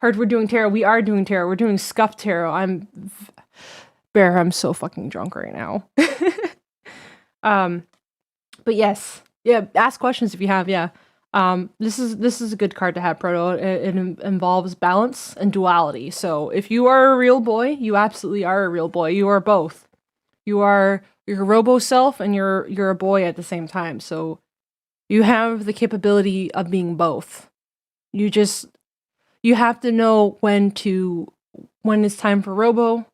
Heard we're doing tarot. We are doing tarot. We're doing scuffed tarot. Bear, I'm so fucking drunk right now. But yes. Yeah, ask questions if you have, yeah. This is a good card to have, Proto. It involves balance and duality. So if you are a real boy, you absolutely are a real boy. You are both. You're a robo self and you're a boy at the same time. So you have the capability of being both. You have to know when it's time for robo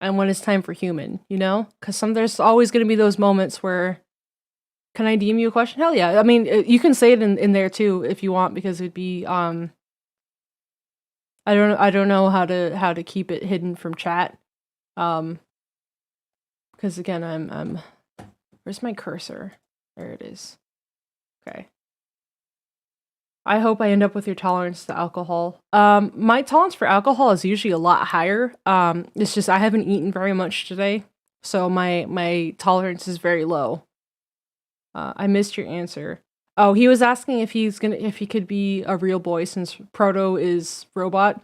and when it's time for human, you know? Because there's always going to be those moments where, can I DM you a question? Hell yeah. I mean, you can say it in there too if you want, because it'd be I don't know how to keep it hidden from chat. Because again, I'm where's my cursor? There it is. Okay. I hope I end up with your tolerance to alcohol. My tolerance for alcohol is usually a lot higher. It's just I haven't eaten very much today, so my tolerance is very low. I missed your answer. Oh, he was asking if he could be a real boy since Proto is robot,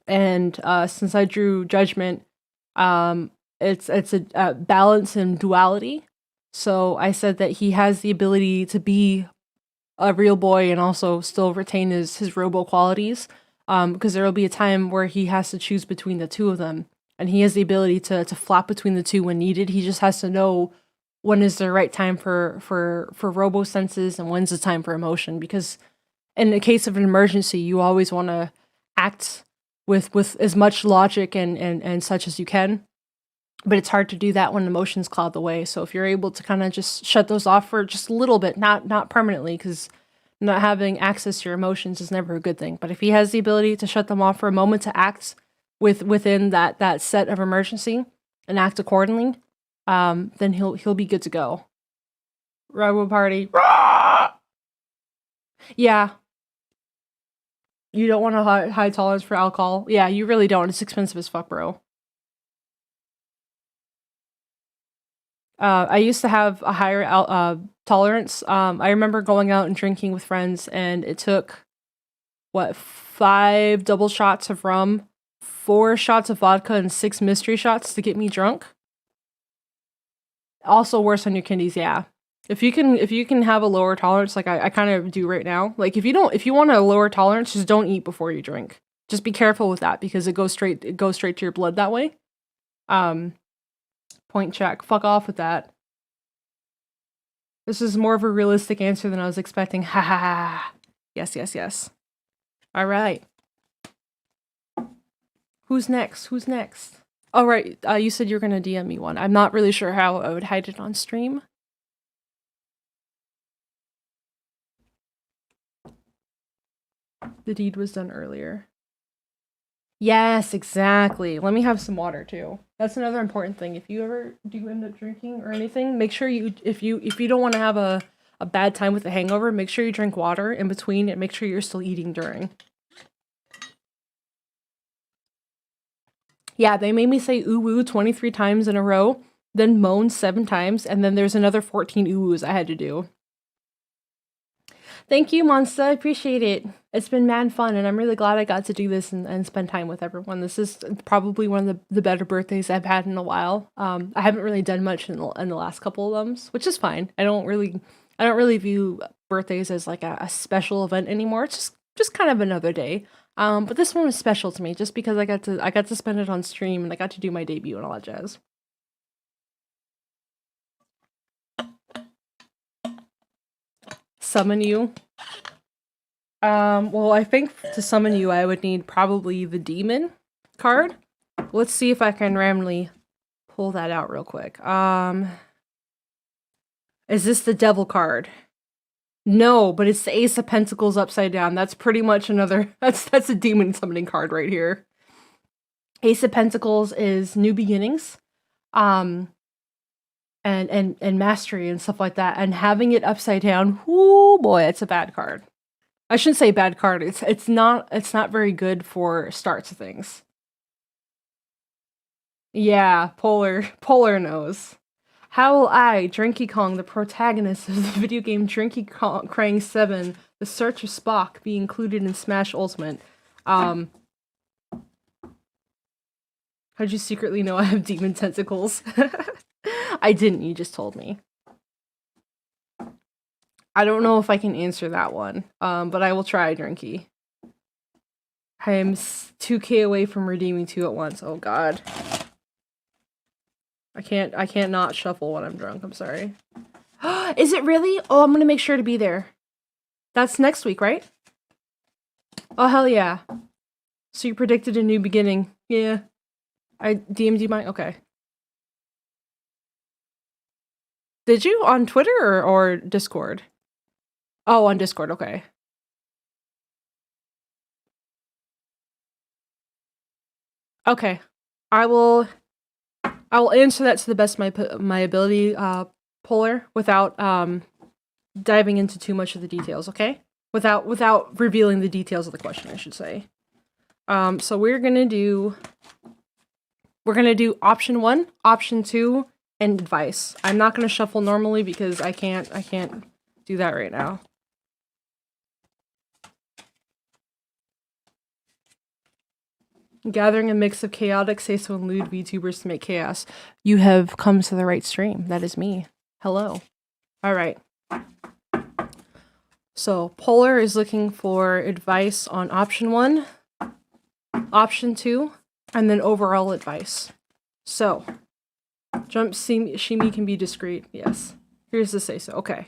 and since I drew Judgment, it's a balance and duality. So I said that he has the ability to be a real boy and also still retain his robo qualities, because there will be a time where he has to choose between the two of them, and he has the ability to flop between the two when needed. He just has to know when is the right time for robo senses and when's the time for emotion, because in the case of an emergency, you always want to act with as much logic and such as you can. But it's hard to do that when emotions cloud the way. So if you're able to kind of just shut those off for just a little bit, not permanently, because not having access to your emotions is never a good thing. But if he has the ability to shut them off for a moment to act within that set of emergency and act accordingly, then he'll be good to go. Robo party. Yeah. You don't want a high tolerance for alcohol. Yeah, you really don't. It's expensive as fuck, bro. I used to have a higher tolerance. I remember going out and drinking with friends, and it took, 5 double shots of rum, 4 shots of vodka, and 6 mystery shots to get me drunk. Also worse on your kidneys, yeah. If you can have a lower tolerance, like I kind of do right now, like if you want a lower tolerance, just don't eat before you drink. Just be careful with that, because it goes straight to your blood that way. Point check. Fuck off with that. This is more of a realistic answer than I was expecting. Ha ha ha. Yes. All right. Who's next? Oh, right. You said you were gonna DM me one. I'm not really sure how I would hide it on stream. The deed was done earlier. Yes, exactly. Let me have some water too. That's another important thing. If you ever do end up drinking or anything, make sure if you don't want to have a bad time with a hangover, make sure you drink water in between and make sure you're still eating during. Yeah, they made me say ooh 23 times in a row, then moan 7 times, and then there's another 14 oohs I had to do. Thank you, Monster. I appreciate it. It's been mad fun, and I'm really glad I got to do this and spend time with everyone. This is probably one of the better birthdays I've had in a while. I haven't really done much in the last couple of them, which is fine. I don't really view birthdays as like a special event anymore. It's just kind of another day. But this one was special to me just because I got to spend it on stream and I got to do my debut and all that jazz. Summon you. Well, I think to summon you, I would need probably the demon card. Let's see if I can randomly pull that out real quick. Is this the devil card? No, but it's the Ace of Pentacles upside down. That's pretty much another, that's a demon summoning card right here. Ace of Pentacles is new beginnings. And mastery and stuff like that, and having it upside down, whoo boy, it's a bad card. I shouldn't say bad card. It's not very good for starts of things. Yeah, Polar knows. How will I, Drinky Kong, the protagonist of the video game Drinky Kong Krang 7, The Search of Spock, be included in Smash Ultimate? How'd you secretly know I have demon tentacles? I didn't, you just told me. I don't know if I can answer that one, but I will try, Drinky. I am 2k away from redeeming 2 at once. Oh god. I can't not shuffle when I'm drunk, I'm sorry. Is it really? Oh, I'm gonna make sure to be there. That's next week, right? Oh, hell yeah. So you predicted a new beginning. Yeah. I DM'd you mine? Okay. Did you? On Twitter or Discord? Oh, on Discord, okay. Okay. I will answer that to the best of my ability, Polar, without diving into too much of the details, okay? Without revealing the details of the question, I should say. So we're gonna do option 1, option 2, and advice. I'm not gonna shuffle normally because I can't do that right now. Gathering a mix of chaotic, say so, and lewd VTubers to make chaos. You have come to the right stream. That is me. Hello. Alright. So, Polar is looking for advice on option 1, option 2, and then overall advice. So, Shimi can be discreet. Yes. Here's the say so. Okay.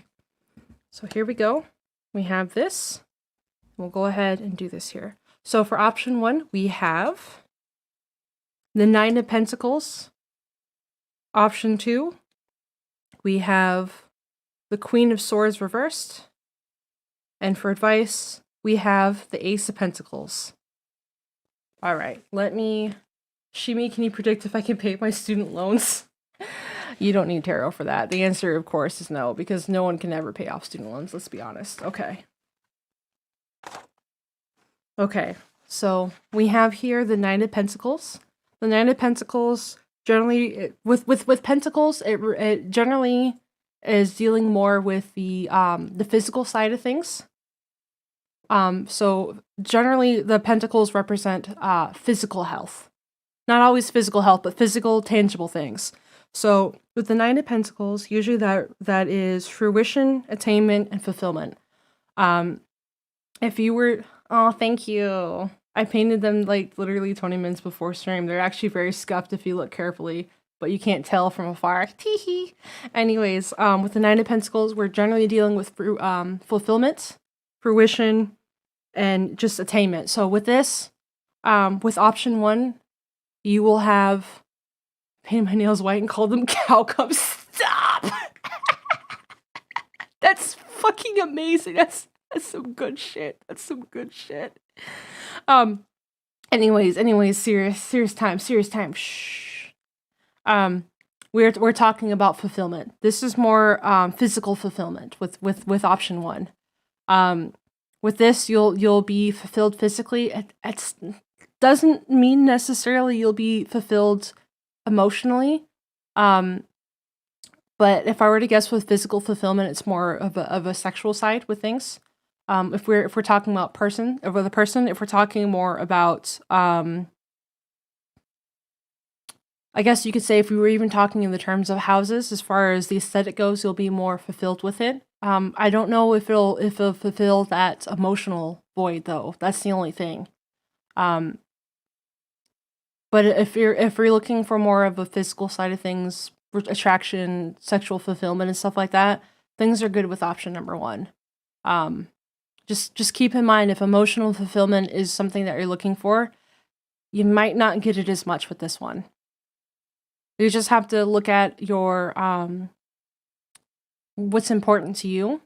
So here we go. We have this. We'll go ahead and do this here. So for option 1, we have the 9 of Pentacles. Option 2, we have the Queen of Swords reversed. And for advice, we have the Ace of Pentacles. All right, Shimi, can you predict if I can pay my student loans? You don't need tarot for that. The answer, of course, is no, because no one can ever pay off student loans, let's be honest. Okay. Okay, so we have here the 9 of Pentacles. The 9 of Pentacles, generally, with Pentacles, it generally is dealing more with the physical side of things. So generally, the Pentacles represent physical health. Not always physical health, but physical, tangible things. So with the 9 of Pentacles, usually that is fruition, attainment, and fulfillment. If you were... Oh, thank you. I painted them like literally 20 minutes before stream. They're actually very scuffed if you look carefully, but you can't tell from afar. Teehee. Anyways, with the 9 of Pentacles, we're generally dealing with fulfillment, fruition, and just attainment. So with this, with option 1, you will have painted my nails white and called them cow cubs. Stop! That's fucking amazing. That's some good shit. That's some good shit. Anyways, serious time. Shh. We're talking about fulfillment. This is more physical fulfillment with option 1. With this, you'll be fulfilled physically. It doesn't mean necessarily you'll be fulfilled emotionally. But if I were to guess with physical fulfillment, it's more of a sexual side with things. If we're talking about if we're talking more about, I guess you could say if we were even talking in the terms of houses, as far as the aesthetic goes, you'll be more fulfilled with it. I don't know if it'll fulfill that emotional void though. That's the only thing. But if you're looking for more of a physical side of things, attraction, sexual fulfillment, and stuff like that, things are good with option number 1. Just keep in mind, if emotional fulfillment is something that you're looking for, you might not get it as much with this one. You just have to look at your what's important to you,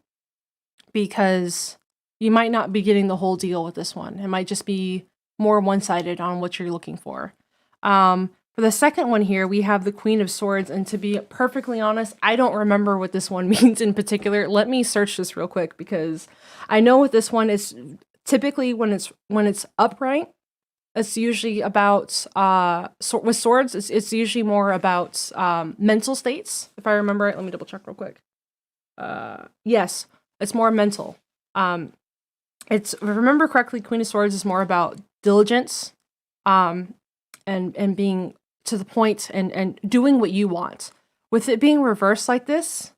because you might not be getting the whole deal with this one. It might just be more one-sided on what you're looking for. For the second one here, we have the Queen of Swords, and to be perfectly honest, I don't remember what this one means in particular. Let me search this real quick, because I know with this one is typically when it's upright, it's usually about with swords, it's usually more about mental states. If I remember it, let me double check real quick. Yes, it's more mental. If I remember correctly, Queen of Swords is more about diligence, and being to the point and doing what you want. With it being reversed like this,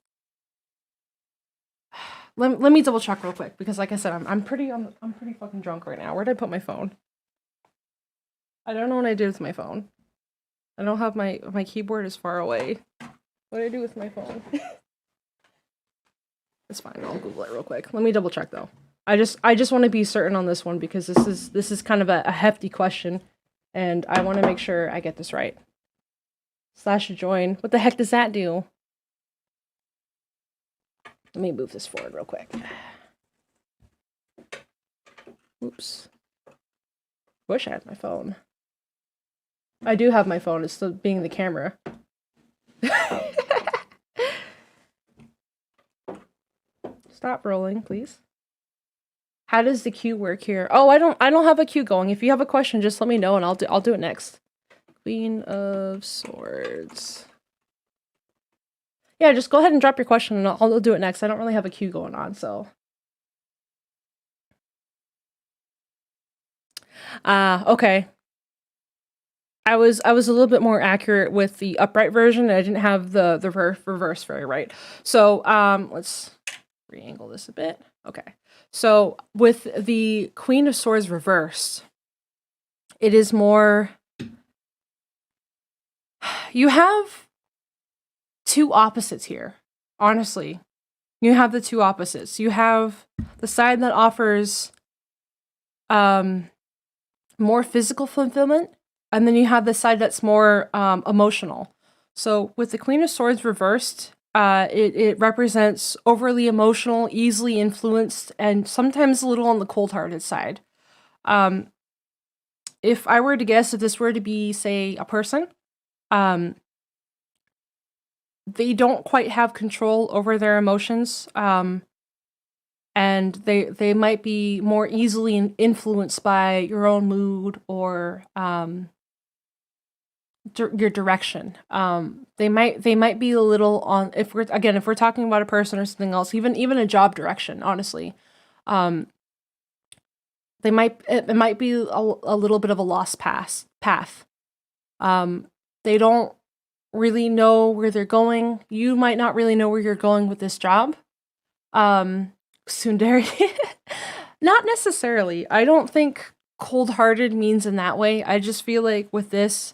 let me double check real quick, because like I said, I'm pretty fucking drunk right now. Where did I put my phone? I don't know what I did with my phone. I don't have my keyboard is far away. What did I do with my phone? It's fine. I'll Google it real quick. Let me double check though. I just want to be certain on this one, because this is kind of a hefty question, and I want to make sure I get this right. /join. What the heck does that do? Let me move this forward real quick. Oops. Wish I had my phone. I do have my phone. It's still being the camera. Stop rolling, please. How does the queue work here? Oh, I don't have a queue going. If you have a question, just let me know and I'll do it next. Queen of Swords. Yeah, just go ahead and drop your question and I'll do it next. I don't really have a queue going on, so. Okay. I was a little bit more accurate with the upright version. I didn't have the reverse very right. So, let's re-angle this a bit. Okay. So, with the Queen of Swords reversed, it is more, you have two opposites here, honestly. You have the two opposites. You have the side that offers more physical fulfillment, and then you have the side that's more emotional. So with the Queen of Swords reversed, it represents overly emotional, easily influenced, and sometimes a little on the cold-hearted side. If I were to guess, if this were to be, say, a person, they don't quite have control over their emotions, and they might be more easily influenced by your own mood or your direction. They might be a little on, if we're talking about a person or something else, even a job direction, honestly. It might be a little bit of a lost path. They don't really know where they're going. You might not really know where you're going with this job. Tsundere, not necessarily. I don't think cold-hearted means in that way. I just feel like with this,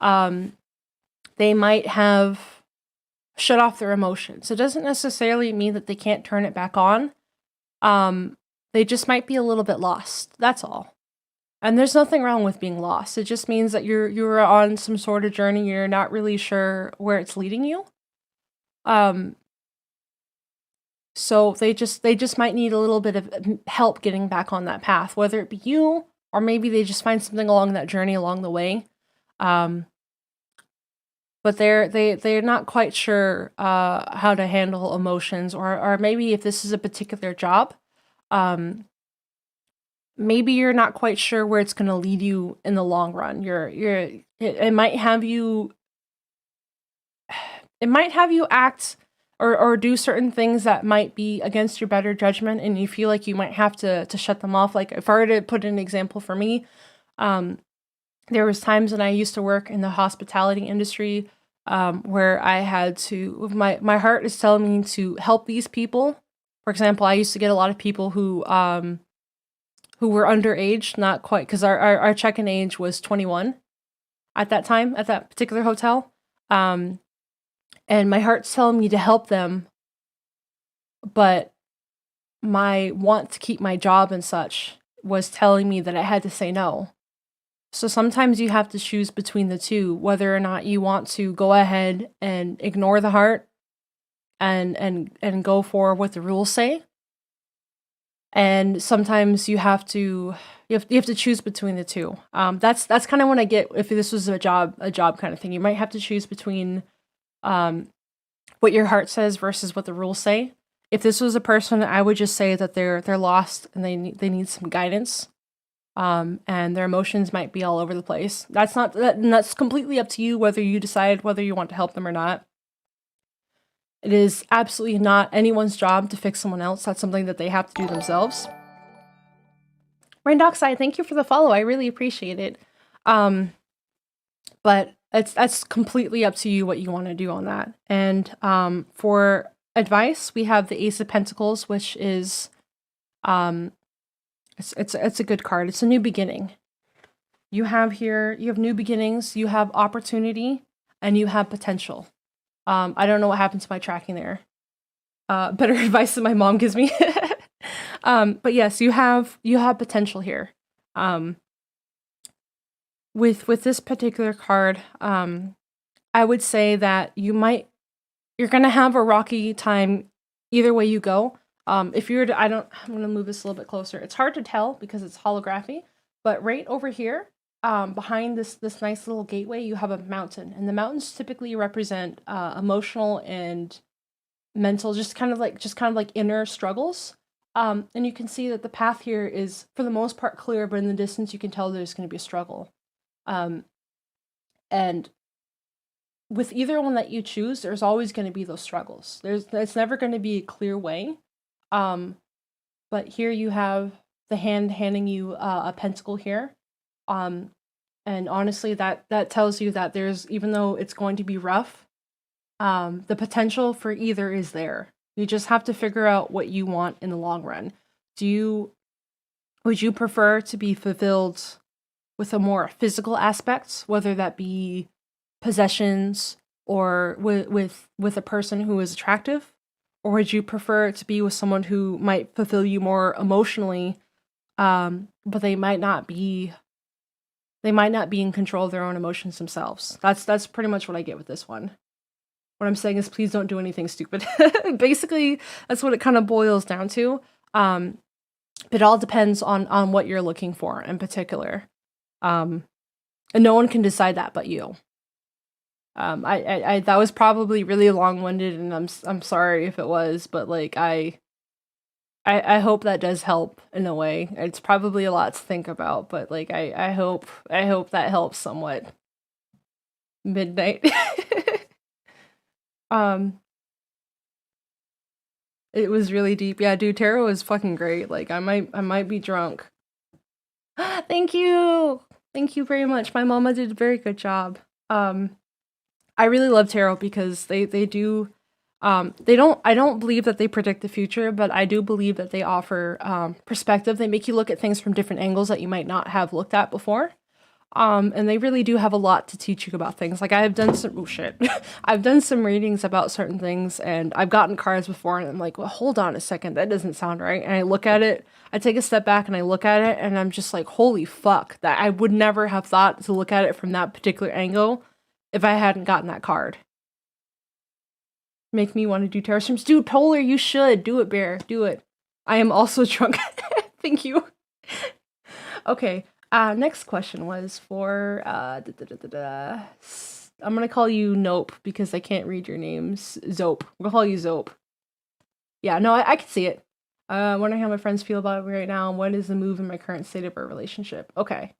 they might have shut off their emotions. It doesn't necessarily mean that they can't turn it back on. They just might be a little bit lost. That's all. And there's nothing wrong with being lost. It just means that you're on some sort of journey. You're not really sure where it's leading you. So they just might need a little bit of help getting back on that path, whether it be you, or maybe they just find something along that journey along the way. But they're not quite sure how to handle emotions, or maybe if this is a particular job, maybe you're not quite sure where it's going to lead you in the long run. It might have you act or do certain things that might be against your better judgment, and you feel like you might have to shut them off. Like, if I were to put an example for me, there was times when I used to work in the hospitality industry, where I had to, my heart is telling me to help these people. For example, I used to get a lot of people who were underage, not quite, because our check-in age was 21 at that time, at that particular hotel. And my heart's telling me to help them, but my want to keep my job and such was telling me that I had to say no. So sometimes you have to choose between the two, whether or not you want to go ahead and ignore the heart and go for what the rules say. And sometimes you have to choose between the two. That's kind of when I get, if this was a job kind of thing, you might have to choose between what your heart says versus what the rules say. If this was a person, I would just say that they're lost and they need some guidance. And their emotions might be all over the place. That's completely up to you whether you decide whether you want to help them or not. It is absolutely not anyone's job to fix someone else. That's something that they have to do themselves. Rain Dockside, thank you for the follow. I really appreciate it. But that's completely up to you what you want to do on that. And for advice, we have the Ace of Pentacles, which is um, it's a good card. It's a new beginning. You have new beginnings, you have opportunity, and you have potential. I don't know what happened to my tracking there. Better advice than my mom gives me. But yes, you have potential here. With this particular card, I would say that you're gonna have a rocky time either way you go. If you're to, I'm gonna move this a little bit closer. It's hard to tell because it's holography, but right over here, behind this nice little gateway, you have a mountain, and the mountains typically represent emotional and mental, just kind of like inner struggles. And you can see that the path here is for the most part clear, but in the distance you can tell there's going to be a struggle. And with either one that you choose, there's always going to be those struggles. It's never going to be a clear way. But here you have the hand handing you a pentacle here. And honestly, that tells you that even though it's going to be rough, the potential for either is there. You just have to figure out what you want in the long run. Would you prefer to be fulfilled with a more physical aspect, whether that be possessions or with a person who is attractive? Or would you prefer to be with someone who might fulfill you more emotionally, but they might not be in control of their own emotions themselves? That's pretty much what I get with this one. What I'm saying is, please don't do anything stupid. Basically, that's what it kind of boils down to. It all depends on what you're looking for in particular. And no one can decide that but you. I that was probably really long-winded, and I'm sorry if it was, but like I hope that does help in a way. It's probably a lot to think about, but like I hope that helps somewhat. Midnight. It was really deep. Yeah, dude, tarot is fucking great. Like I might be drunk. Thank you. Thank you very much. My mama did a very good job. I really love tarot because they do I don't believe that they predict the future, but I do believe that they offer perspective. They make you look at things from different angles that you might not have looked at before. And they really do have a lot to teach you about things. Like I have done some I've done some readings about certain things, and I've gotten cards before and I'm like, well, hold on a second, that doesn't sound right. And I look at it, I take a step back and I look at it and I'm just like, holy fuck, that I would never have thought to look at it from that particular angle if I hadn't gotten that card. Make me want to do tarot streams. Dude, Polar, you should. Do it, Bear. Do it. I am also drunk. Thank you. Okay. Next question was for I'm gonna call you Nope because I can't read your names. Zope. We'll call you Zope. Yeah, no, I can see it. Wondering how my friends feel about me right now, and what is the move in my current state of our relationship? Okay.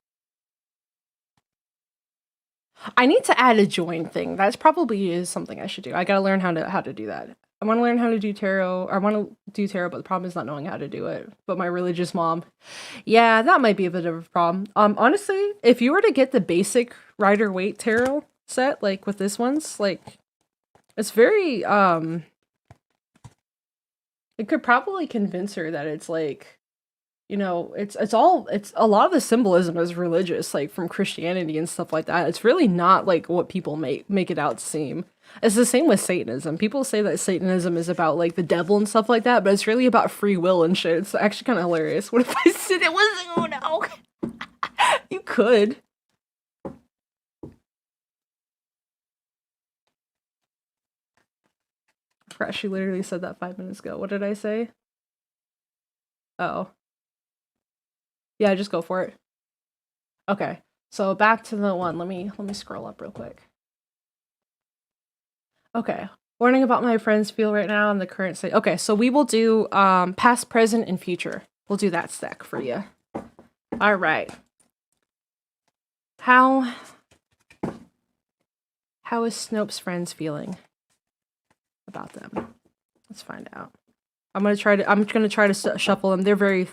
I need to add a join thing. That's probably is something I should do. I gotta learn how to do that. I want to learn how to do tarot. I want to do tarot, but the problem is not knowing how to do it. But my religious mom, yeah, that might be a bit of a problem. Honestly, if you were to get the basic Rider-Waite tarot set, like with this one's, like, it's very it could probably convince her that it's like, you know, it's a lot of the symbolism is religious, like from Christianity and stuff like that. It's really not like what people make it out to seem. It's the same with Satanism. People say that Satanism is about like the devil and stuff like that, but it's really about free will and shit. It's actually kind of hilarious. What if I said it was? Oh no, you could. I forgot she literally said that 5 minutes ago. What did I say? Oh. Yeah, just go for it. Okay, so back to the one. Let me scroll up real quick. Okay, warning about my friends feel right now in the current state. Okay, so we will do past, present, and future. We'll do that stack for you. All right. How is Snope's friends feeling about them? Let's find out. I'm gonna try to shuffle them. They're very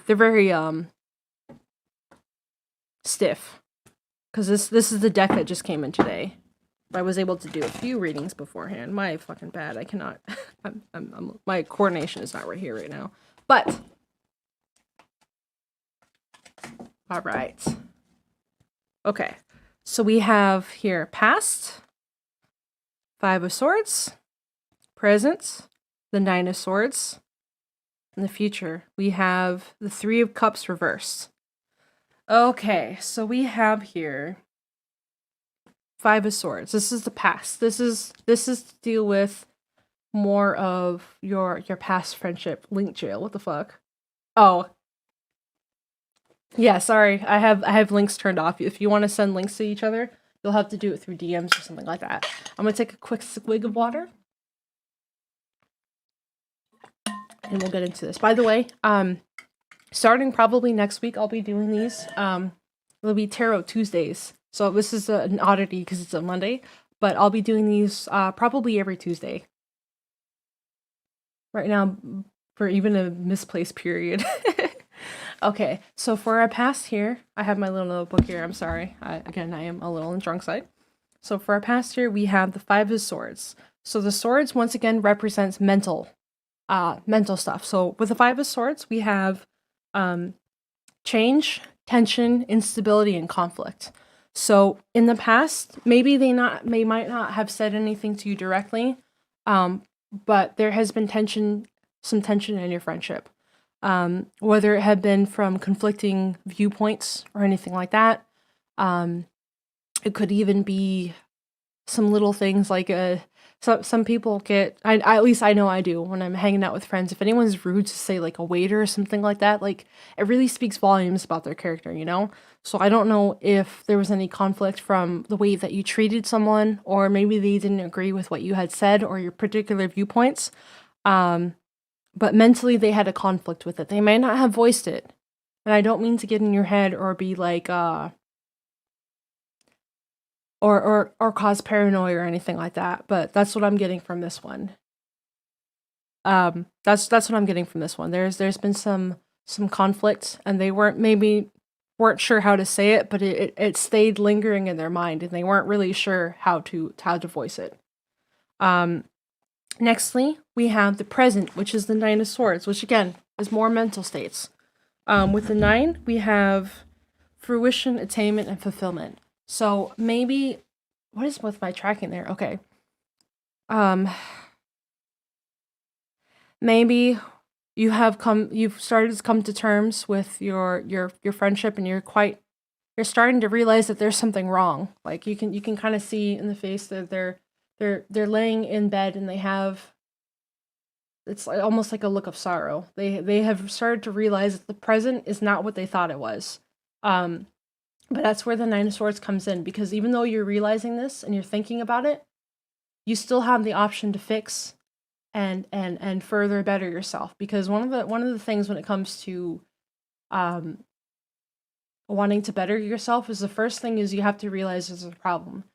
stiff, because this is the deck that just came in today. I was able to do a few readings beforehand. My fucking bad. I cannot. My coordination is not right here right now. But all right. Okay. So we have here past, 5 of Swords, present, the 9 of Swords. In the future, we have the 3 of Cups reversed. Okay, so we have here 5 of Swords. This is the past. This is to deal with more of your past friendship. Link jail. What the fuck? Oh. Yeah, sorry. I have links turned off. If you want to send links to each other, you'll have to do it through DMs or something like that. I'm gonna take a quick swig of water. And we'll get into this. By the way, starting probably next week, I'll be doing these. It'll be Tarot Tuesdays. So this is an oddity because it's a Monday, but I'll be doing these probably every Tuesday. Right now, for even a misplaced period. Okay, so for our past here, I have my little notebook here. I'm sorry. Again, I am a little on the drunk side. So for our past here, we have the 5 of Swords. So the swords, once again, represents mental stuff. So with the 5 of Swords, we have change, tension, instability, and conflict. So in the past, maybe they might not have said anything to you directly, but there has been some tension in your friendship. Whether it had been from conflicting viewpoints or anything like that. It could even be some little things like some people get, at least I know I do when I'm hanging out with friends. If anyone's rude to say like a waiter or something like that, like it really speaks volumes about their character, you know? So I don't know if there was any conflict from the way that you treated someone, or maybe they didn't agree with what you had said or your particular viewpoints. But mentally they had a conflict with it. They may not have voiced it. And I don't mean to get in your head or be like, or cause paranoia or anything like that, but that's what I'm getting from this one. That's what I'm getting from this one. There's been some conflict, and they weren't sure how to say it, but it stayed lingering in their mind, and they weren't really sure how to voice it. Nextly, we have the present, which is the 9 of Swords, which again is more mental states. With the 9, we have fruition, attainment, and fulfillment. So maybe, what is with my tracking there? Okay. Maybe you've started to come to terms with your friendship, and you're starting to realize that there's something wrong. Like you can kind of see in the face that they're laying in bed, and they have, it's almost like a look of sorrow. They have started to realize that the present is not what they thought it was. But that's where the 9 of Swords comes in, because even though you're realizing this and you're thinking about it, you still have the option to fix and further better yourself. Because one of the things when it comes to wanting to better yourself is, the first thing is you have to realize there's a problem.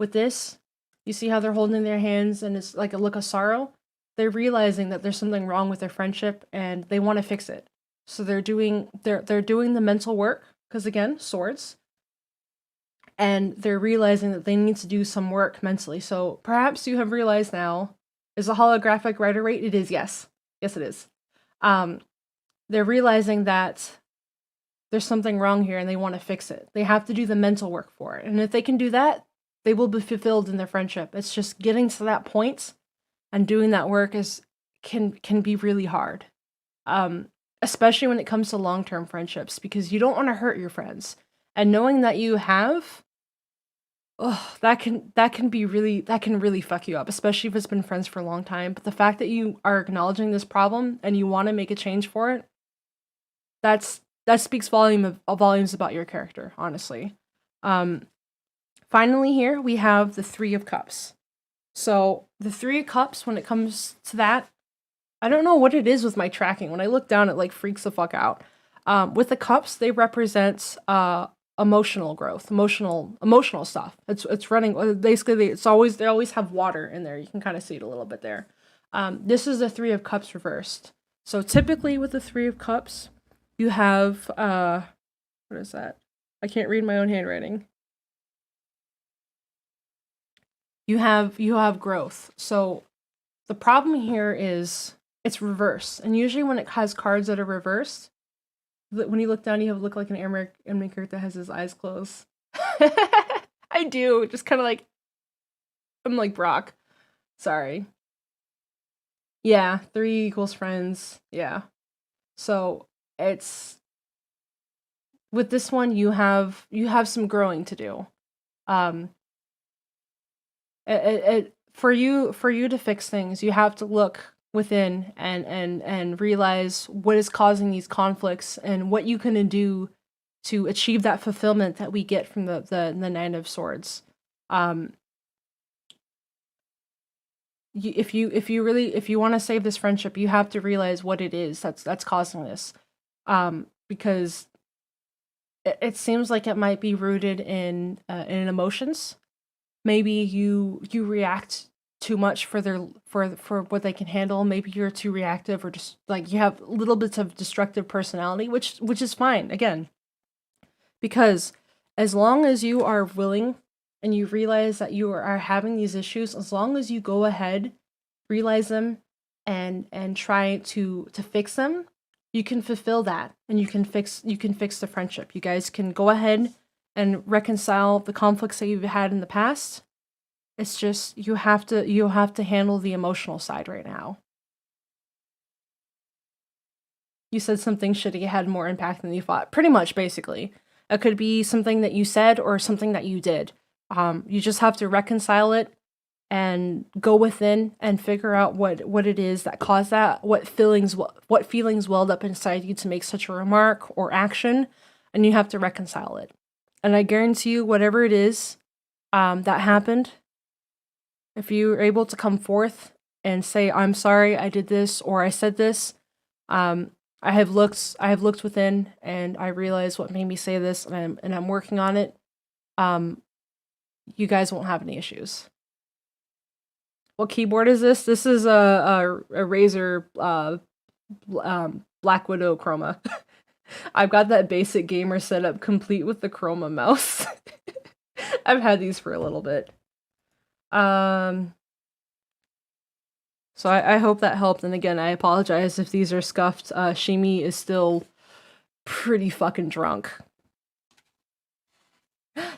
With this, you see how they're holding their hands and it's like a look of sorrow? They're realizing that there's something wrong with their friendship and they want to fix it. So they're doing the mental work, because again, swords. And they're realizing that they need to do some work mentally. So perhaps you have realized now, is the holographic writer rate? It is, yes. Yes, it is. They're realizing that there's something wrong here and they want to fix it. They have to do the mental work for it. And if they can do that, they will be fulfilled in their friendship. It's just getting to that point and doing that work can be really hard. Especially when it comes to long-term friendships, because you don't want to hurt your friends. And knowing that you have, that can really fuck you up, especially if it's been friends for a long time. But the fact that you are acknowledging this problem and you want to make a change for it, that speaks volumes about your character, honestly. Finally, here we have the 3 of Cups. So the 3 of Cups, when it comes to that, I don't know what it is with my tracking. When I look down, it like freaks the fuck out. With the cups, they represent emotional growth, emotional stuff. It's running basically. They always have water in there. You can kind of see it a little bit there. This is the 3 of Cups reversed. So typically with the 3 of Cups, you have what is that? I can't read my own handwriting. you have growth. So the problem here is it's reversed. And usually when it has cards that are reversed, when you look down, you look like an anime character that has his eyes closed. I do. Just kind of like, I'm like Brock. Sorry. Yeah, 3 equals friends. Yeah. So it's with this one you have some growing to do. For you to fix things, you have to look within and realize what is causing these conflicts and what you can do to achieve that fulfillment that we get from the Nine of Swords. If you want to save this friendship, you have to realize what it is that's causing this, because it seems like it might be rooted in emotions. Maybe you react too much for what they can handle. Maybe you're too reactive, or just like you have little bits of destructive personality, which is fine again, because as long as you are willing and you realize that you are having these issues, as long as you go ahead, realize them, and try to fix them, you can fulfill that, and you can fix the friendship. You guys can go ahead and reconcile the conflicts that you've had in the past. It's just you have to handle the emotional side right now. You said something shitty had more impact than you thought. Pretty much, basically. It could be something that you said or something that you did. You just have to reconcile it and go within and figure out what it is that caused that, what feelings welled up inside you to make such a remark or action, and you have to reconcile it. And I guarantee you, whatever it is that happened, if you're able to come forth and say, I'm sorry, I did this, or I said this, I have looked within and I realized what made me say this, and I'm working on it, you guys won't have any issues. What keyboard is this? This is a Razer Black Widow Chroma. I've got that basic gamer setup complete with the Chroma mouse. I've had these for a little bit. So I hope that helped, and again, I apologize if these are scuffed. Shimi is still pretty fucking drunk.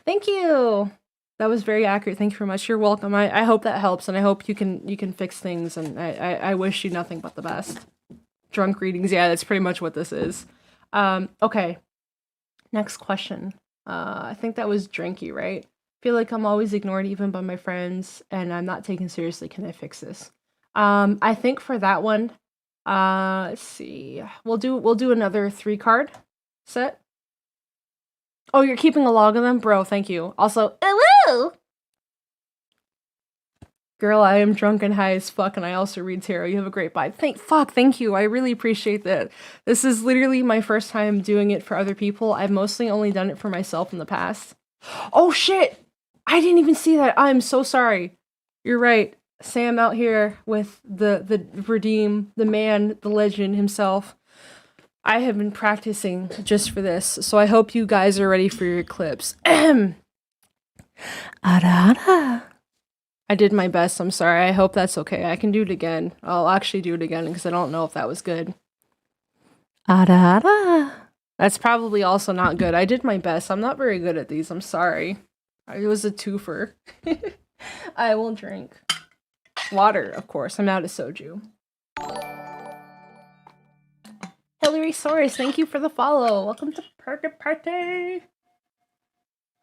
Thank you! That was very accurate. Thank you very much. You're welcome. I hope that helps, and I hope you can fix things, and I wish you nothing but the best. Drunk readings, yeah, that's pretty much what this is. Okay. Next question. I think that was Drinky, right? Feel like I'm always ignored even by my friends, and I'm not taken seriously. Can I fix this? I think for that one, let's see. We'll do another 3-card set. Oh, you're keeping a log of them? Bro, thank you. Also, hello! Girl, I am drunk and high as fuck, and I also read tarot. You have a great vibe. Thank you. I really appreciate that. This is literally my first time doing it for other people. I've mostly only done it for myself in the past. Oh shit! I didn't even see that. I'm so sorry. You're right. Sam out here with the redeem, the man, the legend himself. I have been practicing just for this, so I hope you guys are ready for your eclipse. Ara ara. I did my best, I'm sorry. I hope that's okay. I can do it again. I'll actually do it again because I don't know if that was good. Ara ara. That's probably also not good. I did my best. I'm not very good at these. I'm sorry. It was a twofer. I will drink water, of course. I'm out of soju. Hillary Soros, thank you for the follow. Welcome to Party Party.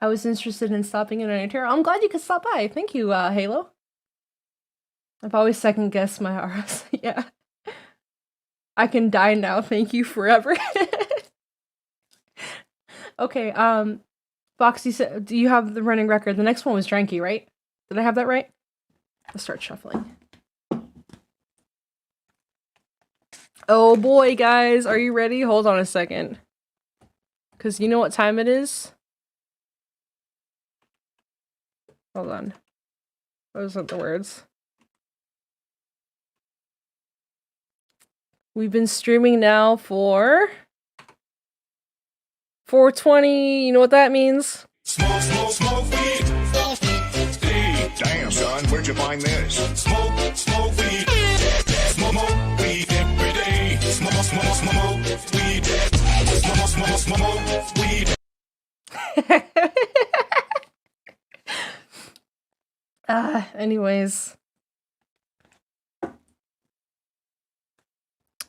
I was interested in stopping in on tarot. I'm glad you could stop by. Thank you, Halo. I've always second guessed my auras. Yeah. I can die now. Thank you forever. Okay, Foxy said, do you have the running record? The next one was Dranky, right? Did I have that right? Let's start shuffling. Oh boy, guys, are you ready? Hold on a second. Because you know what time it is? Hold on. Those aren't the words. We've been streaming now for 420. You know what that means? Smoke, smoke, smoke weed. Damn, son, where'd you find this? Smoke weed. Smoke weed every day. Smoke weed. Smoke weed. Anyways.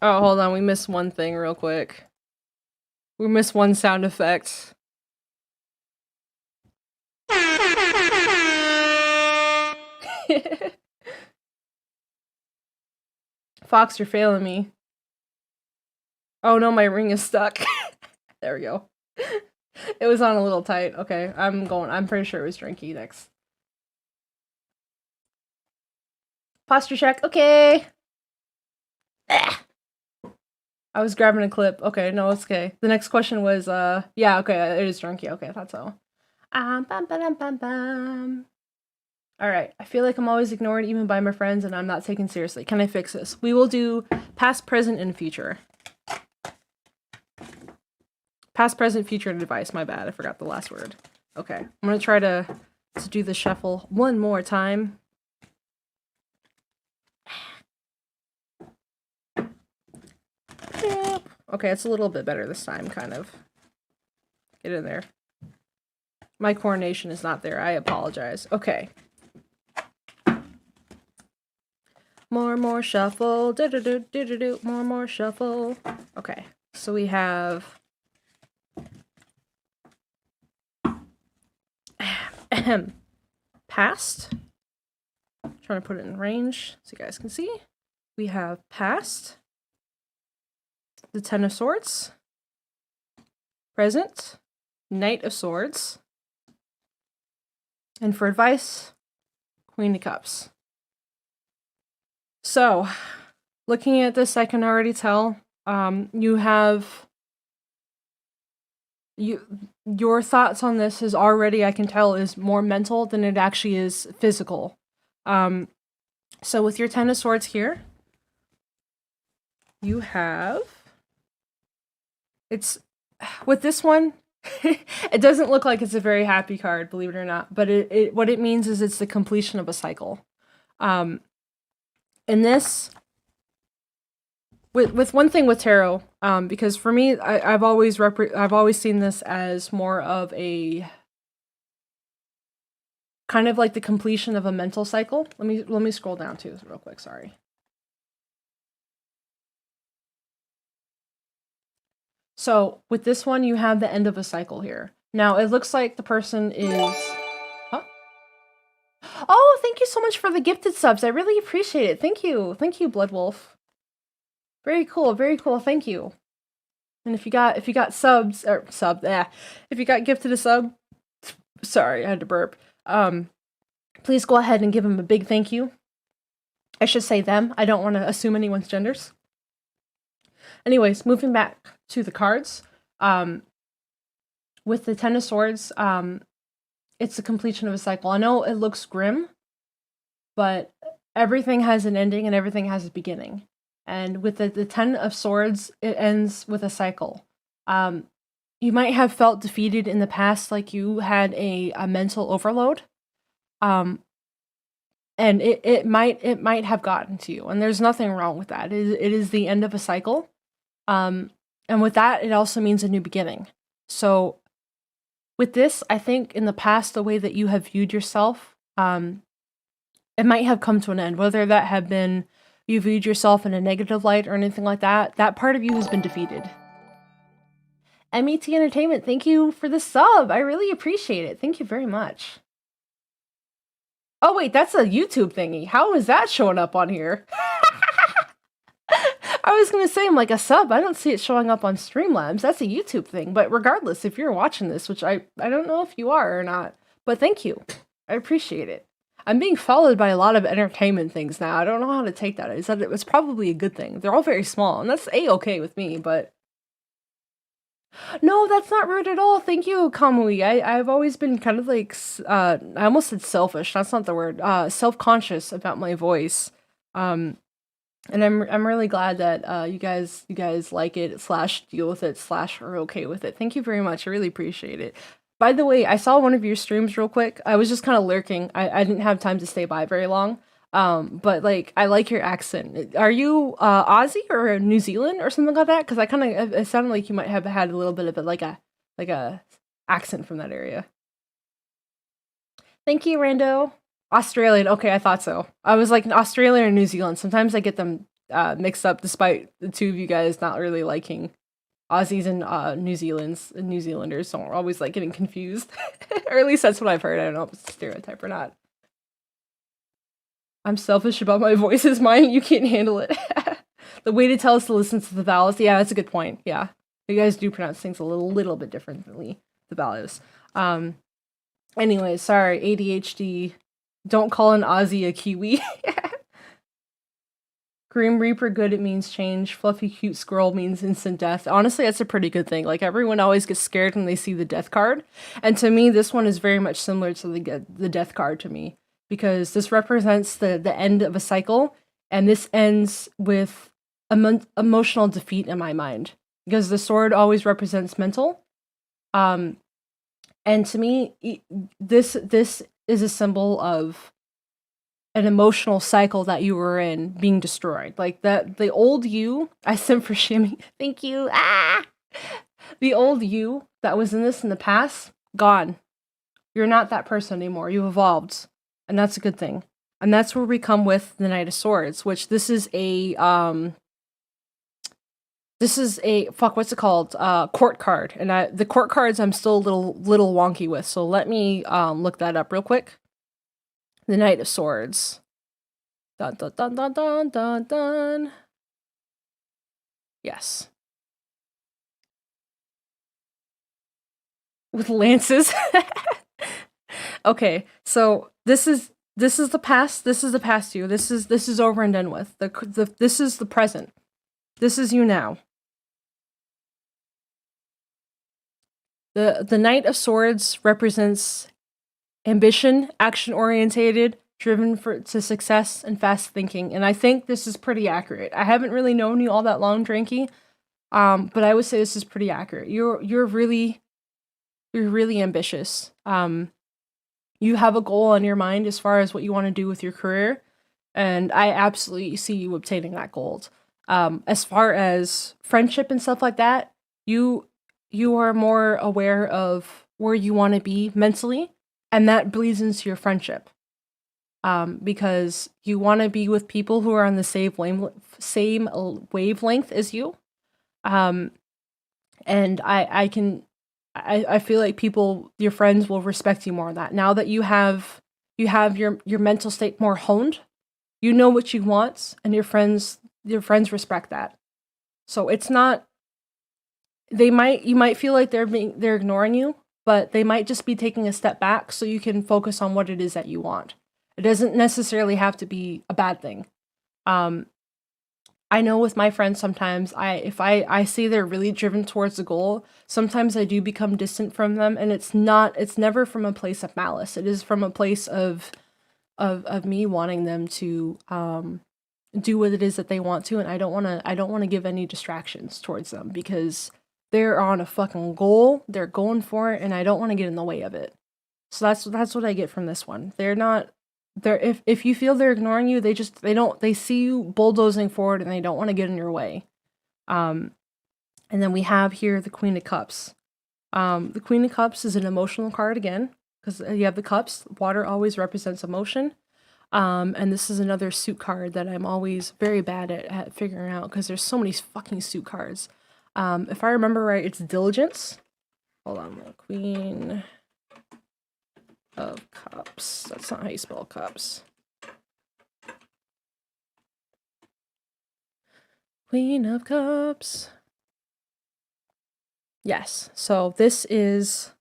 Oh, hold on. We missed one thing real quick. We missed one sound effect. Fox, you're failing me. Oh no, my ring is stuck. There we go. It was on a little tight. Okay, I'm pretty sure it was Drinky next. Posture check. Okay. Ah. I was grabbing a clip. Okay, no, it's okay. The next question was, yeah, okay, it is Drinky. Okay, I thought so. Alright, I feel like I'm always ignored even by my friends and I'm not taken seriously. Can I fix this? We will do past, present, and future. Past, present, future, and advice. My bad, I forgot the last word. Okay, I'm gonna try to do the shuffle one more time. Okay, it's a little bit better this time, kind of. Get in there. My coordination is not there. I apologize. Okay. More shuffle. Do-do-do-do-do-do. More shuffle. Okay. So we have... past. I'm trying to put it in range so you guys can see. We have past. The Ten of Swords. Present. Knight of Swords. And for advice, Queen of Cups. So, looking at this, I can already tell you have your thoughts on this is already, I can tell, is more mental than it actually is physical. So with your Ten of Swords here, you have, it's with this one. It doesn't look like it's a very happy card, believe it or not, but what it means is it's the completion of a cycle. In this, with one thing with tarot, because for me, I've always seen this as more of a kind of like the completion of a mental cycle. Let me scroll down too, real quick. Sorry. So with this one, you have the end of a cycle here. Now it looks like the person is... Huh? Oh, thank you so much for the gifted subs. I really appreciate it. Thank you. Thank you, Bloodwolf. Very cool. Very cool. Thank you. And if you got subs, or if you got gifted a sub, sorry, I had to burp. Please go ahead and give them a big thank you. I should say them. I don't want to assume anyone's genders. Anyways, moving back to the cards. With the Ten of Swords, it's the completion of a cycle. I know it looks grim, but everything has an ending and everything has a beginning. And with the Ten of Swords, it ends with a cycle. You might have felt defeated in the past, like you had a mental overload. And it might have gotten to you, and there's nothing wrong with that. It is the end of a cycle. And with that, it also means a new beginning. So with this, I think in the past, the way that you have viewed yourself, it might have come to an end, whether that have been you viewed yourself in a negative light or anything like that. That part of you has been defeated. MET Entertainment, thank you for the sub. I really appreciate it. Thank you very much. Oh wait, that's a YouTube thingy. How is that showing up on here? I was gonna say, I'm like, a sub, I don't see it showing up on Streamlabs. That's a YouTube thing. But regardless, if you're watching this, which I don't know if you are or not, but thank you. I appreciate it. I'm being followed by a lot of entertainment things now. I don't know how to take that. I said it was probably a good thing. They're all very small, and that's A-okay with me, but... No, that's not rude at all. Thank you, Kamui. I've always been kind of like, I almost said selfish. That's not the word. Self-conscious about my voice. And I'm really glad that you guys like it / deal with it / are okay with it. Thank you very much. I really appreciate it. By the way, I saw one of your streams real quick. I was just kind of lurking. I didn't have time to stay by very long. But like I like your accent. Are you Aussie or New Zealand or something like that? Because I kind of it sounded like you might have had a little bit of a like a accent from that area. Thank you, Rando. Australian. Okay, I thought so. I was like Australia or New Zealand. Sometimes I get them mixed up, despite the two of you guys not really liking Aussies and New Zealanders. So we're always like getting confused, or at least that's what I've heard. I don't know if it's a stereotype or not. I'm selfish about my voice is mine. You can't handle it. The way to tell is to listen to the vowels. Yeah, that's a good point. Yeah, you guys do pronounce things a little bit differently. The vowels. Anyway, sorry, ADHD. Don't call an Aussie a Kiwi. Grim Reaper good, it means change. Fluffy cute squirrel means instant death. Honestly, that's a pretty good thing. Like, everyone always gets scared when they see the death card. And to me, this one is very much similar to the death card to me. Because this represents the end of a cycle. And this ends with emotional defeat in my mind. Because the sword always represents mental. And to me, this is a symbol of an emotional cycle that you were in being destroyed. Like that, the old you, I sent for Shimi. Thank you. The old you that was in this in the past, gone. You're not that person anymore. You evolved, and that's a good thing. And that's where we come with the Knight of Swords, which this is a fuck, what's it called? Court card. And the court cards I'm still a little wonky with. So let me look that up real quick. The Knight of Swords. Dun dun dun dun dun dun dun. Yes. With lances. Okay, so this is the past. This is the past you. This is over and done with. This is the present. This is you now. The Knight of Swords represents ambition, action-orientated, driven to success, and fast thinking. And I think this is pretty accurate. I haven't really known you all that long, Drinky, but I would say this is pretty accurate. You're really ambitious. You have a goal in your mind as far as what you want to do with your career, and I absolutely see you obtaining that goal. As far as friendship and stuff like that, you are more aware of where you want to be mentally, and that bleeds into your friendship. Because you want to be with people who are on the same wavelength as you. And I feel like your friends will respect you more on that. Now that you have your mental state more honed, you know what you want, and your friends respect that. So it's not, you might feel like they're ignoring you, but they might just be taking a step back so you can focus on what it is that you want. It doesn't necessarily have to be a bad thing. I know with my friends sometimes if I see they're really driven towards the goal, sometimes I do become distant from them, and it's never from a place of malice. It is from a place of me wanting them to do what it is that they want to, and I don't want to give any distractions towards them because they're on a fucking goal, they're going for it, and I don't want to get in the way of it. So that's what I get from this one. If you feel they're ignoring you, they see you bulldozing forward and they don't want to get in your way. And then we have here the Queen of Cups. The Queen of Cups is an emotional card again, because you have the cups. Water always represents emotion. And this is another suit card that I'm always very bad at figuring out because there's so many fucking suit cards. If I remember right, it's Diligence. Hold on, the Queen of Cups. That's not how you spell cups. Queen of Cups. Yes, so this is,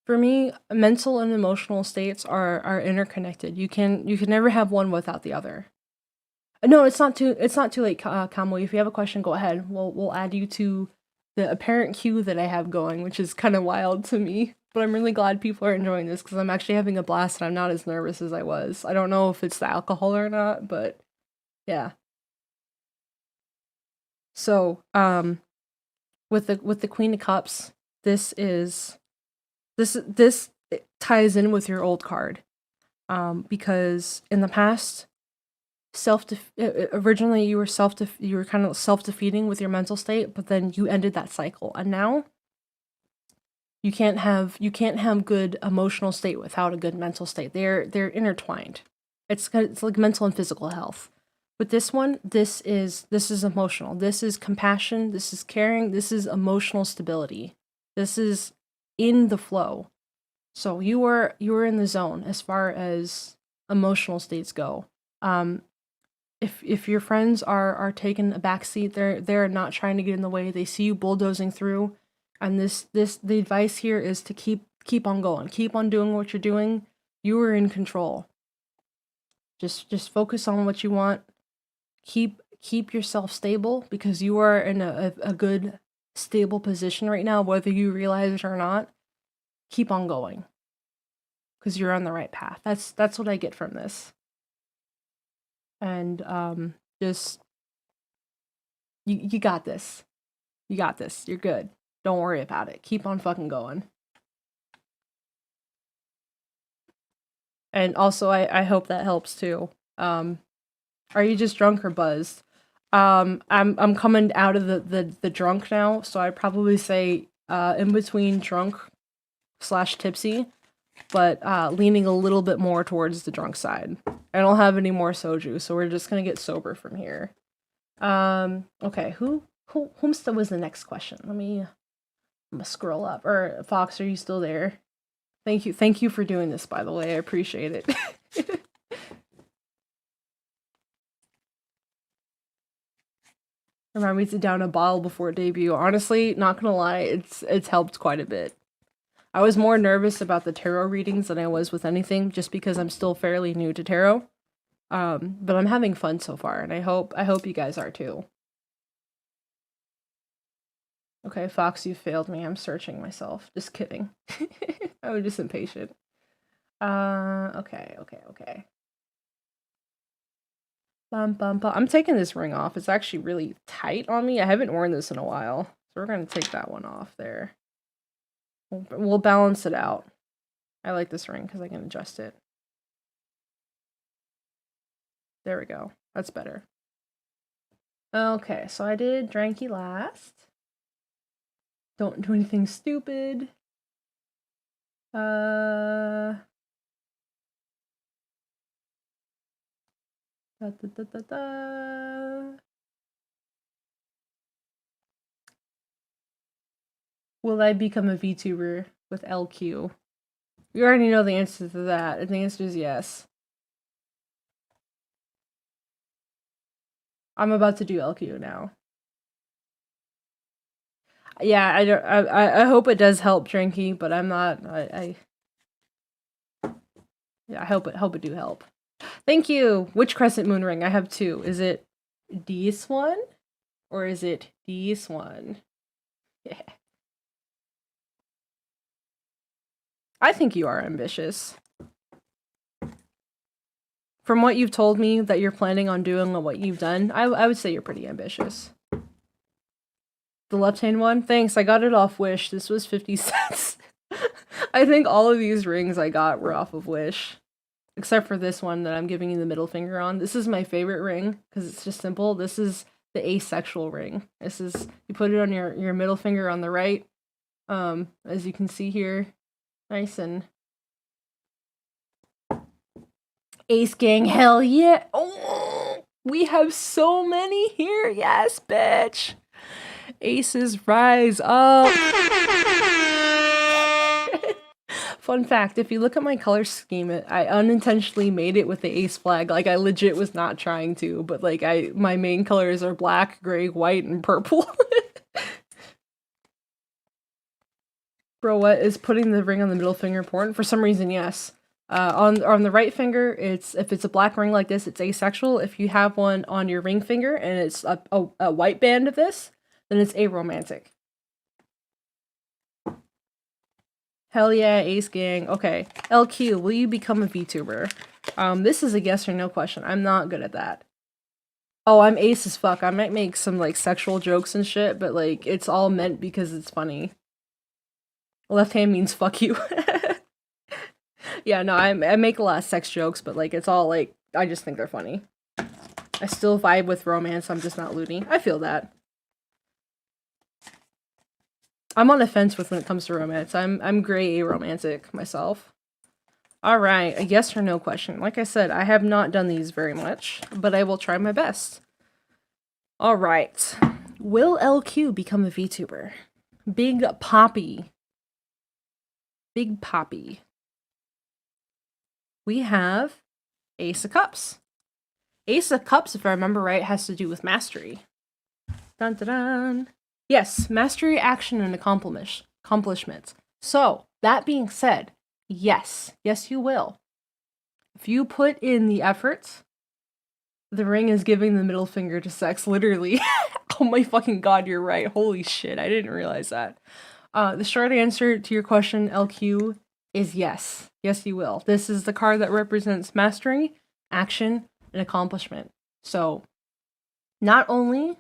for me, mental and emotional states are interconnected. You can never have one without the other. No, it's not too late, Kamui. If you have a question, go ahead. We'll add you to the apparent queue that I have going, which is kind of wild to me. But I'm really glad people are enjoying this because I'm actually having a blast and I'm not as nervous as I was. I don't know if it's the alcohol or not, but yeah. So, with the Queen of Cups, this ties in with your old card. Because in the past, originally you were kind of self-defeating with your mental state, but then you ended that cycle. And now you can't have good emotional state without a good mental state. They're intertwined. It's like mental and physical health. With this one, this is emotional. This is compassion, this is caring, this is emotional stability. This is in the flow. So you are in the zone as far as emotional states go. If your friends are taking a backseat, they're not trying to get in the way. They see you bulldozing through, and the advice here is to keep on going, keep on doing what you're doing. You are in control. Just focus on what you want. Keep yourself stable, because you are in a good stable position right now, whether you realize it or not. Keep on going, because you're on the right path. That's what I get from this. And just you got this. You got this. You're good. Don't worry about it. Keep on fucking going. And also, I hope that helps too. Are you just drunk or buzzed? I'm coming out of the drunk now, so I'd probably say in between drunk / tipsy, but leaning a little bit more towards the drunk side. I don't have any more soju, so we're just gonna get sober from here. Okay, whom was the next question? I'm gonna scroll up. Or Fox, are you still there? Thank you for doing this, by the way. I appreciate it. Remind me to down a bottle before debut. Honestly, not gonna lie, it's helped quite a bit. I was more nervous about the tarot readings than I was with anything, just because I'm still fairly new to tarot. But I'm having fun so far, and I hope you guys are too. Okay, Fox, you failed me. I'm searching myself. Just kidding. I'm just impatient. Okay. Bum, bum, bum. I'm taking this ring off. It's actually really tight on me. I haven't worn this in a while. So we're gonna take that one off there. We'll balance it out. I like this ring because I can adjust it. There we go. That's better. Okay, so I did Dranky last. Don't do anything stupid. Da, da, da, da, da. Will I become a VTuber with LQ? You already know the answer to that, and the answer is yes. I'm about to do LQ now. Yeah, I hope it does help, Drinky, but I'm not. Yeah, I hope it do help. Thank you. Which crescent moon ring? I have two. Is it this one, or is it this one? Yeah. I think you are ambitious. From what you've told me that you're planning on doing and what you've done, I would say you're pretty ambitious. The left-hand one? Thanks, I got it off Wish. This was 50 cents. I think all of these rings I got were off of Wish. Except for this one that I'm giving you the middle finger on. This is my favorite ring, because it's just simple. This is the asexual ring. This is, you put it on your middle finger on the right. As you can see here. Nice and... Ace gang, hell yeah! Oh, we have so many here! Yes, bitch! Aces rise up! Fun fact, if you look at my color scheme, I unintentionally made it with the ace flag. Like, I legit was not trying to, but like, my main colors are black, gray, white, and purple. Bro, what is putting the ring on the middle finger important? For some reason, yes. On the right finger, if it's a black ring like this, it's asexual. If you have one on your ring finger and it's a white band of this, then it's aromantic. Hell yeah, Ace Gang. Okay. LQ, will you become a VTuber? This is a yes or no question. I'm not good at that. Oh, I'm ace as fuck. I might make some like sexual jokes and shit, but like it's all meant because it's funny. Left hand means fuck you. Yeah, no, I make a lot of sex jokes, but like it's all like I just think they're funny. I still vibe with romance. I'm just not loony. I feel that. I'm on the fence with when it comes to romance. I'm gray aromantic myself. All right, a yes or no question. Like I said, I have not done these very much, but I will try my best. All right. Will LQ become a VTuber? Big Poppy. Big Poppy. We have Ace of Cups. Ace of Cups, if I remember right, has to do with mastery. Dun dun dun. Yes, mastery, action, and accomplishments. So, that being said, yes. Yes, you will. If you put in the efforts, the ring is giving the middle finger to sex, literally. Oh my fucking god, you're right. Holy shit, I didn't realize that. The short answer to your question, LQ, is yes. Yes, you will. This is the card that represents mastery, action, and accomplishment. So, not only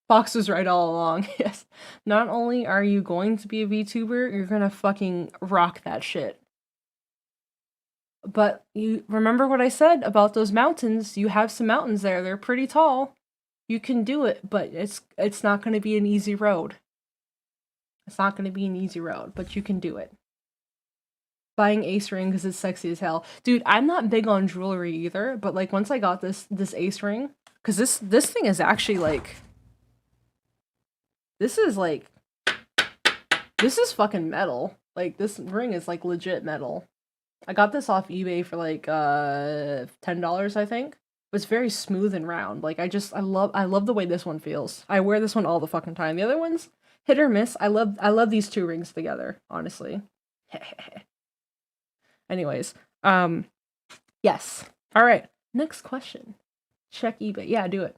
Fox was right all along, yes. Not only are you going to be a VTuber, you're gonna fucking rock that shit. But you remember what I said about those mountains? You have some mountains there. They're pretty tall. You can do it, but it's not gonna be an easy road. It's not gonna be an easy road, but you can do it. Buying Ace ring because it's sexy as hell. Dude, I'm not big on jewelry either, but like once I got this Ace ring, because this thing is actually like this is fucking metal. Like this ring is like legit metal. I got this off eBay for like $10, I think. But it's very smooth and round. Like I love the way this one feels. I wear this one all the fucking time. The other ones, hit or miss. I love these two rings together, honestly. Anyways, yes. All right. Next question. Check eBay. Yeah, do it.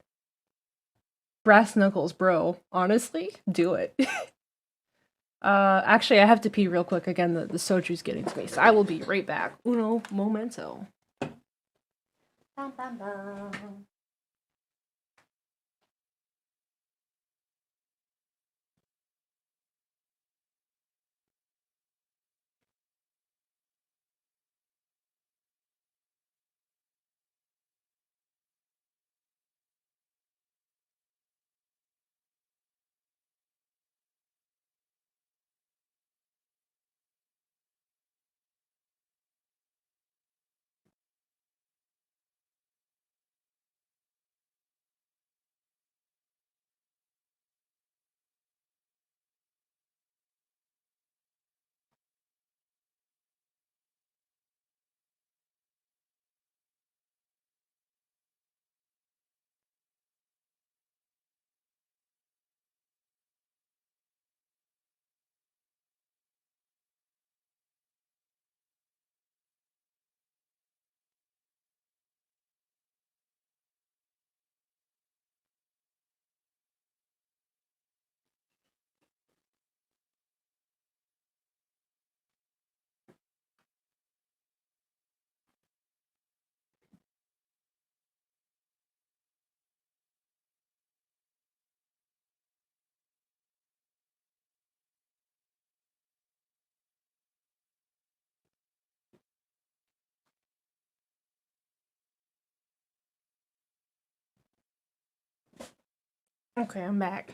Brass knuckles, bro. Honestly, do it. Actually, I have to pee real quick. Again, the soju's getting to me, so I will be right back. Uno momento. Bum, bum, bum. Okay, I'm back.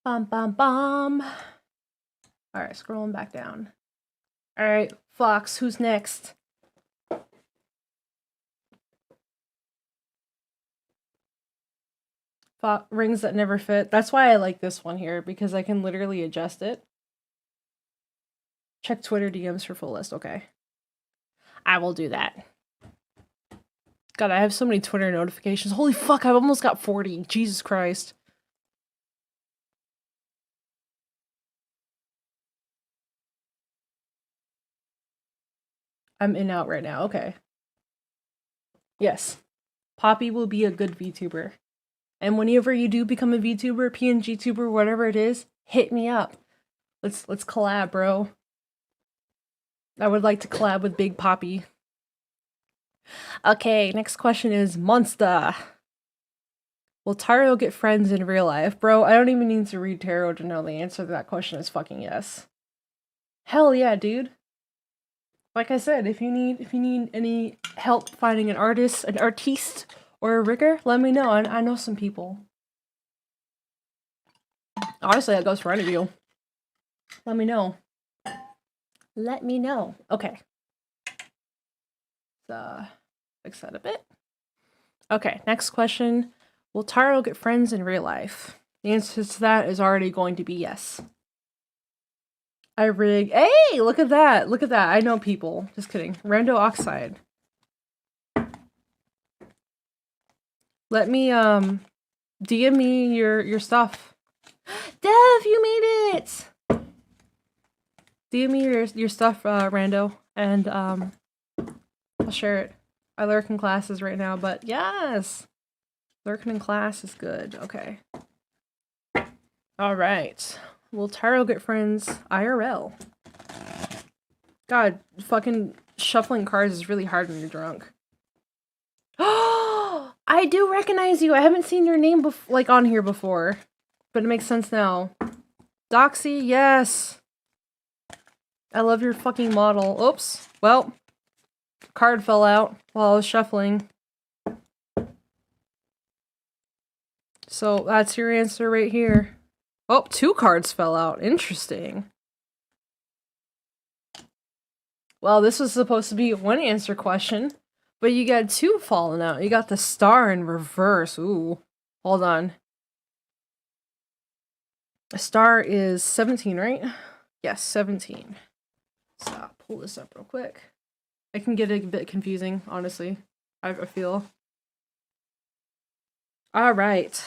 Bum bum bum. All right, scrolling back down. All right, Fox, who's next? Rings that never fit. That's why I like this one here, because I can literally adjust it. Check Twitter DMs for full list. Okay. I will do that. God, I have so many Twitter notifications. Holy fuck, I've almost got 40. Jesus Christ. I'm in out right now. Okay. Yes. Poppy will be a good VTuber. And whenever you do become a VTuber, PNG tuber, whatever it is, hit me up. Let's collab, bro. I would like to collab with Big Poppy. Okay, next question is Monster. Will tarot get friends in real life? Bro, I don't even need to read tarot to know the answer to that question is fucking yes. Hell yeah, dude. Like I said, if you need any help finding an artist, an artiste, or a rigger, let me know. I know some people. Honestly, that goes for any of you. Let me know. Let me know. Okay. Fix that a bit. Okay, next question. Will Taro get friends in real life? The answer to that is already going to be yes. I rig. Hey, look at that. Look at that. I know people. Just kidding. Rando Oxide. Let me, DM me your stuff. Dev, you made it! DM me your stuff, Rando, and, I'll share it. I lurk in classes right now, but yes! Lurking in class is good. Okay. Alright. Will Taro get friends IRL? God, fucking shuffling cards is really hard when you're drunk. Oh, I do recognize you. I haven't seen your name like on here before, but it makes sense now. Doxy, yes. I love your fucking model. Oops. Well, card fell out while I was shuffling. So that's your answer right here. Oh, 2 cards fell out. Interesting. Well, this was supposed to be a 1 answer question, but you got 2 falling out. You got the star in reverse. Ooh. Hold on. A star is 17, right? Yes, 17. So I'll pull this up real quick. It can get a bit confusing, honestly. I feel. Alright.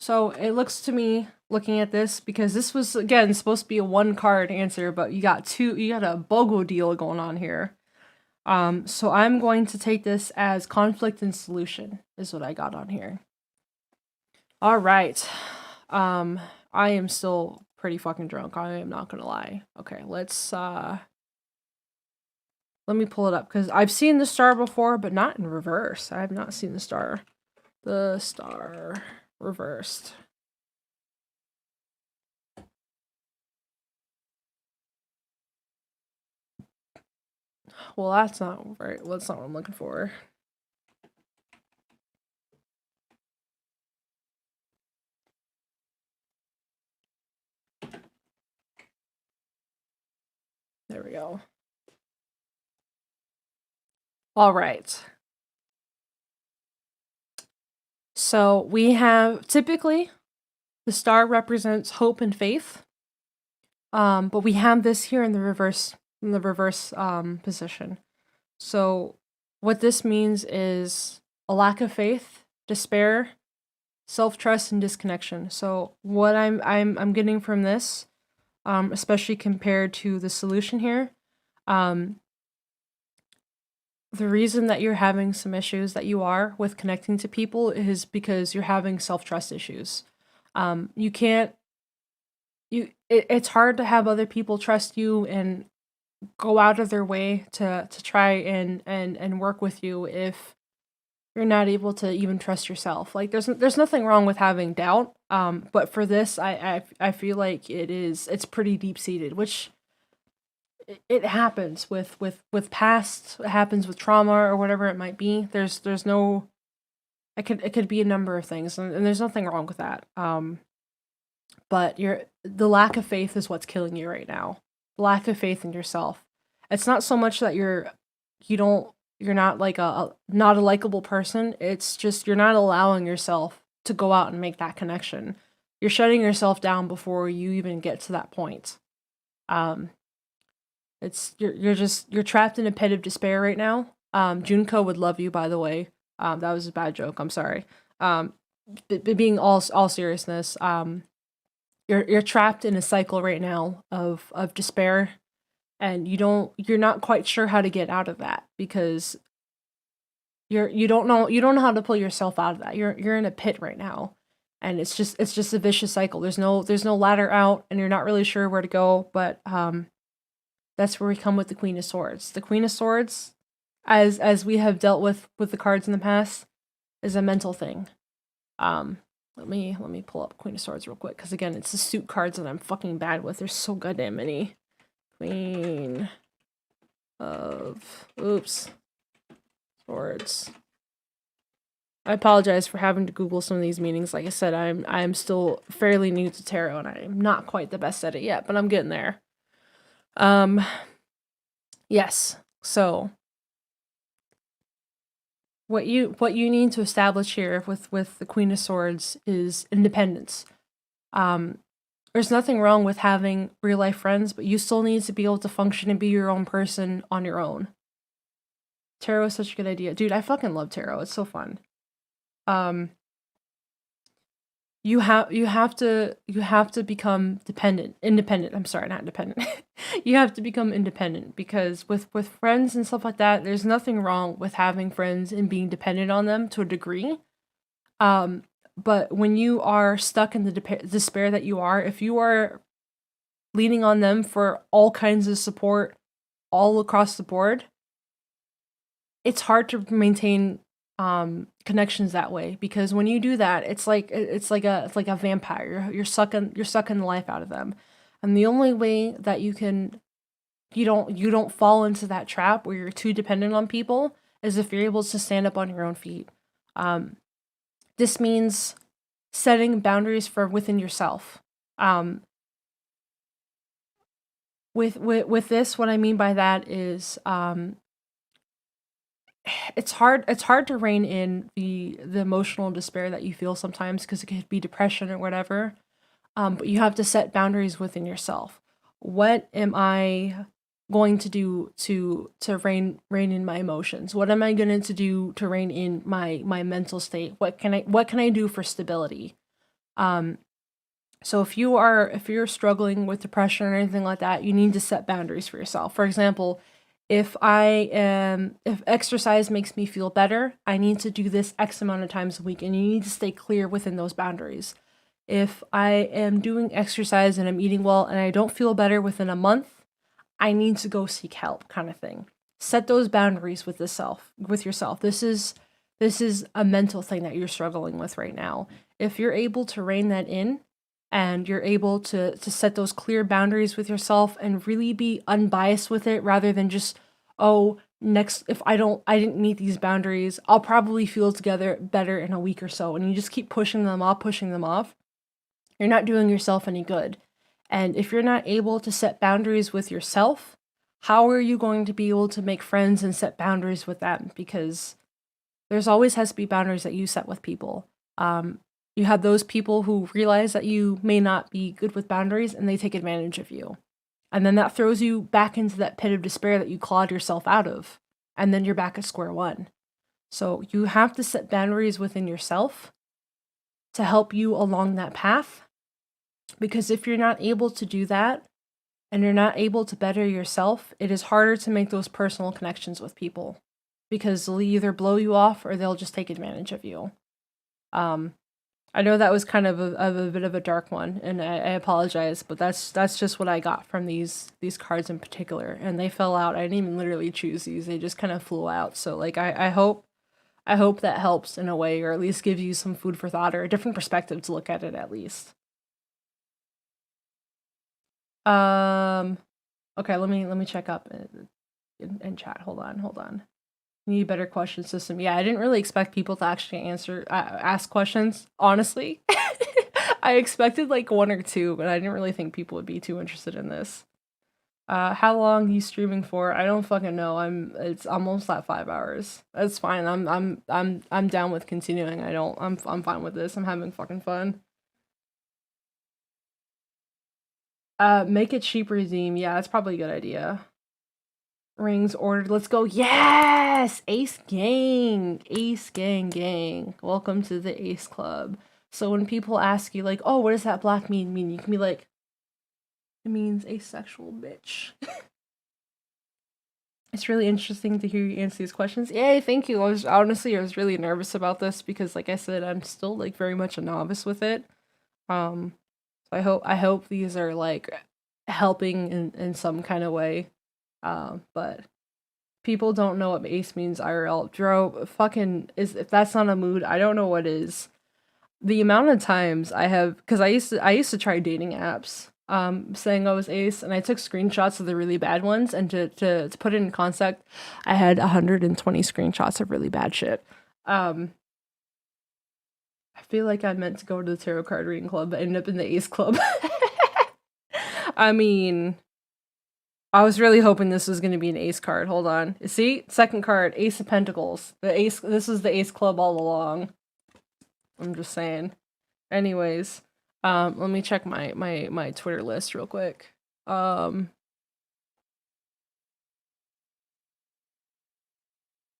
So it looks to me, looking at this, because this was, again, supposed to be a 1 card answer, but you got a BOGO deal going on here. So I'm going to take this as conflict and solution, is what I got on here. Alright. I am still pretty fucking drunk, I am not gonna lie. Okay, let's, let me pull it up, because I've seen the star before, but not in reverse. I have not seen the star. The star reversed. Well, that's not right. Well, that's not what I'm looking for. There we go. All right. So we have, typically, the star represents hope and faith. But we have this here in the reverse position. So what this means is a lack of faith, despair, self-trust, and disconnection. So what I'm getting from this, especially compared to the solution here, the reason that you're having some issues that you are with connecting to people is because you're having self-trust issues. It's hard to have other people trust you and go out of their way to try and work with you if you're not able to even trust yourself. Like there's nothing wrong with having doubt. But for this, I feel like it's pretty deep seated, which it happens with past, it happens with trauma or whatever it might be. There's no, it could be a number of things, and there's nothing wrong with that. But the lack of faith is what's killing you right now. The lack of faith in yourself. It's not so much that you're not like not a likable person. It's just you're not allowing yourself to go out and make that connection. You're shutting yourself down before you even get to that point. You're trapped in a pit of despair right now. Junko would love you, by the way. That was a bad joke. I'm sorry. Being all seriousness, you're trapped in a cycle right now of despair, and you're not quite sure how to get out of that because you don't know how to pull yourself out of that. You're in a pit right now, and it's just a vicious cycle. There's no ladder out, and you're not really sure where to go. But That's where we come with the Queen of Swords. The Queen of Swords, as we have dealt with the cards in the past, is a mental thing. Let me pull up Queen of Swords real quick, because again, it's the suit cards that I'm fucking bad with. There's so goddamn many. Queen of Swords. I apologize for having to Google some of these meanings. Like I said, I'm still fairly new to tarot, and I'm not quite the best at it yet, but I'm getting there. Yes. So what you need to establish here with the Queen of Swords is independence. There's nothing wrong with having real life friends, but you still need to be able to function and be your own person on your own. Tarot is such a good idea. Dude, I fucking love tarot. It's so fun. You have to become independent. I'm sorry, not dependent. You have to become independent, because with friends and stuff like that, there's nothing wrong with having friends and being dependent on them to a degree. But when you are stuck in the despair that you are, if you are leaning on them for all kinds of support all across the board, it's hard to maintain connections that way, because when you do that, it's like a vampire. You're sucking the life out of them. And the only way that you don't fall into that trap where you're too dependent on people is if you're able to stand up on your own feet. This means setting boundaries for within yourself. With this, what I mean by that is it's hard to rein in the emotional despair that you feel sometimes, because it could be depression or whatever. But you have to set boundaries within yourself. What am I going to do to rein in my emotions? What am I going to do to rein in my mental state? What can I do for stability? So if you're struggling with depression or anything like that, you need to set boundaries for yourself. For example, if exercise makes me feel better, I need to do this X amount of times a week, and you need to stay clear within those boundaries. If I am doing exercise and I'm eating well and I don't feel better within a month, I need to go seek help, kind of thing. Set those boundaries with yourself. This is a mental thing that you're struggling with right now. If you're able to rein that in, and you're able to set those clear boundaries with yourself and really be unbiased with it, rather than just, if I didn't meet these boundaries, I'll probably feel better in a week or so, and you just keep pushing them off, you're not doing yourself any good. And if you're not able to set boundaries with yourself, how are you going to be able to make friends and set boundaries with them? Because there's always has to be boundaries that you set with people. You have those people who realize that you may not be good with boundaries, and they take advantage of you. And then that throws you back into that pit of despair that you clawed yourself out of. And then you're back at square one. So you have to set boundaries within yourself to help you along that path. Because if you're not able to do that, and you're not able to better yourself, it is harder to make those personal connections with people. Because they'll either blow you off or they'll just take advantage of you. I know that was kind of a bit of a dark one, and I apologize, but that's just what I got from these cards in particular, and they fell out. I didn't even literally choose these; they just kind of flew out. So like I hope that helps in a way, or at least gives you some food for thought or a different perspective to look at it at least. Okay, let me check up in chat. Hold on. Need better question system. Yeah, I didn't really expect people to actually ask questions, honestly. I expected like one or two, but I didn't really think people would be too interested in this. How long he's streaming for? I don't fucking know. It's almost at 5 hours. That's fine. I'm down with continuing. I'm fine with this. I'm having fucking fun. Make it cheap redeem. Yeah, that's probably a good idea. Rings ordered. Let's go. Yes! Ace gang. Welcome to the Ace Club. So when people ask you, like, oh, what does that black mean? You can be like, it means asexual bitch. It's really interesting to hear you answer these questions. Yay, thank you. I was really nervous about this because, like I said, I'm still like very much a novice with it. So I hope these are like helping in some kind of way. But people don't know what ace means IRL. Dro, fucking is if that's not a mood, I don't know what is. The amount of times I have, because I used to try dating apps, saying I was ace, and I took screenshots of the really bad ones, and to put it in context, I had 120 screenshots of really bad shit. I feel like I meant to go to the tarot card reading club, but ended up in the ace club. I mean, I was really hoping this was going to be an ace card. Hold on. See? Second card, Ace of Pentacles. This is the ace club all along. I'm just saying. Anyways, let me check my Twitter list real quick.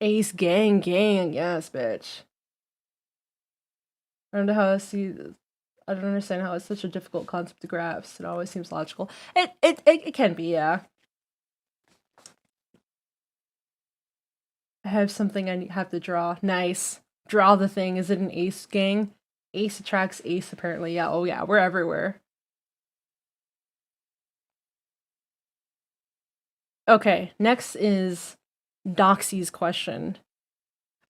Ace gang, yes, bitch. I don't know how I don't understand how it's such a difficult concept to grasp. It always seems logical. It can be, yeah. I have something I have to draw. Nice. Draw the thing. Is it an ace gang? Ace attracts ace, apparently. Yeah, oh yeah, we're everywhere. Okay, next is Doxy's question.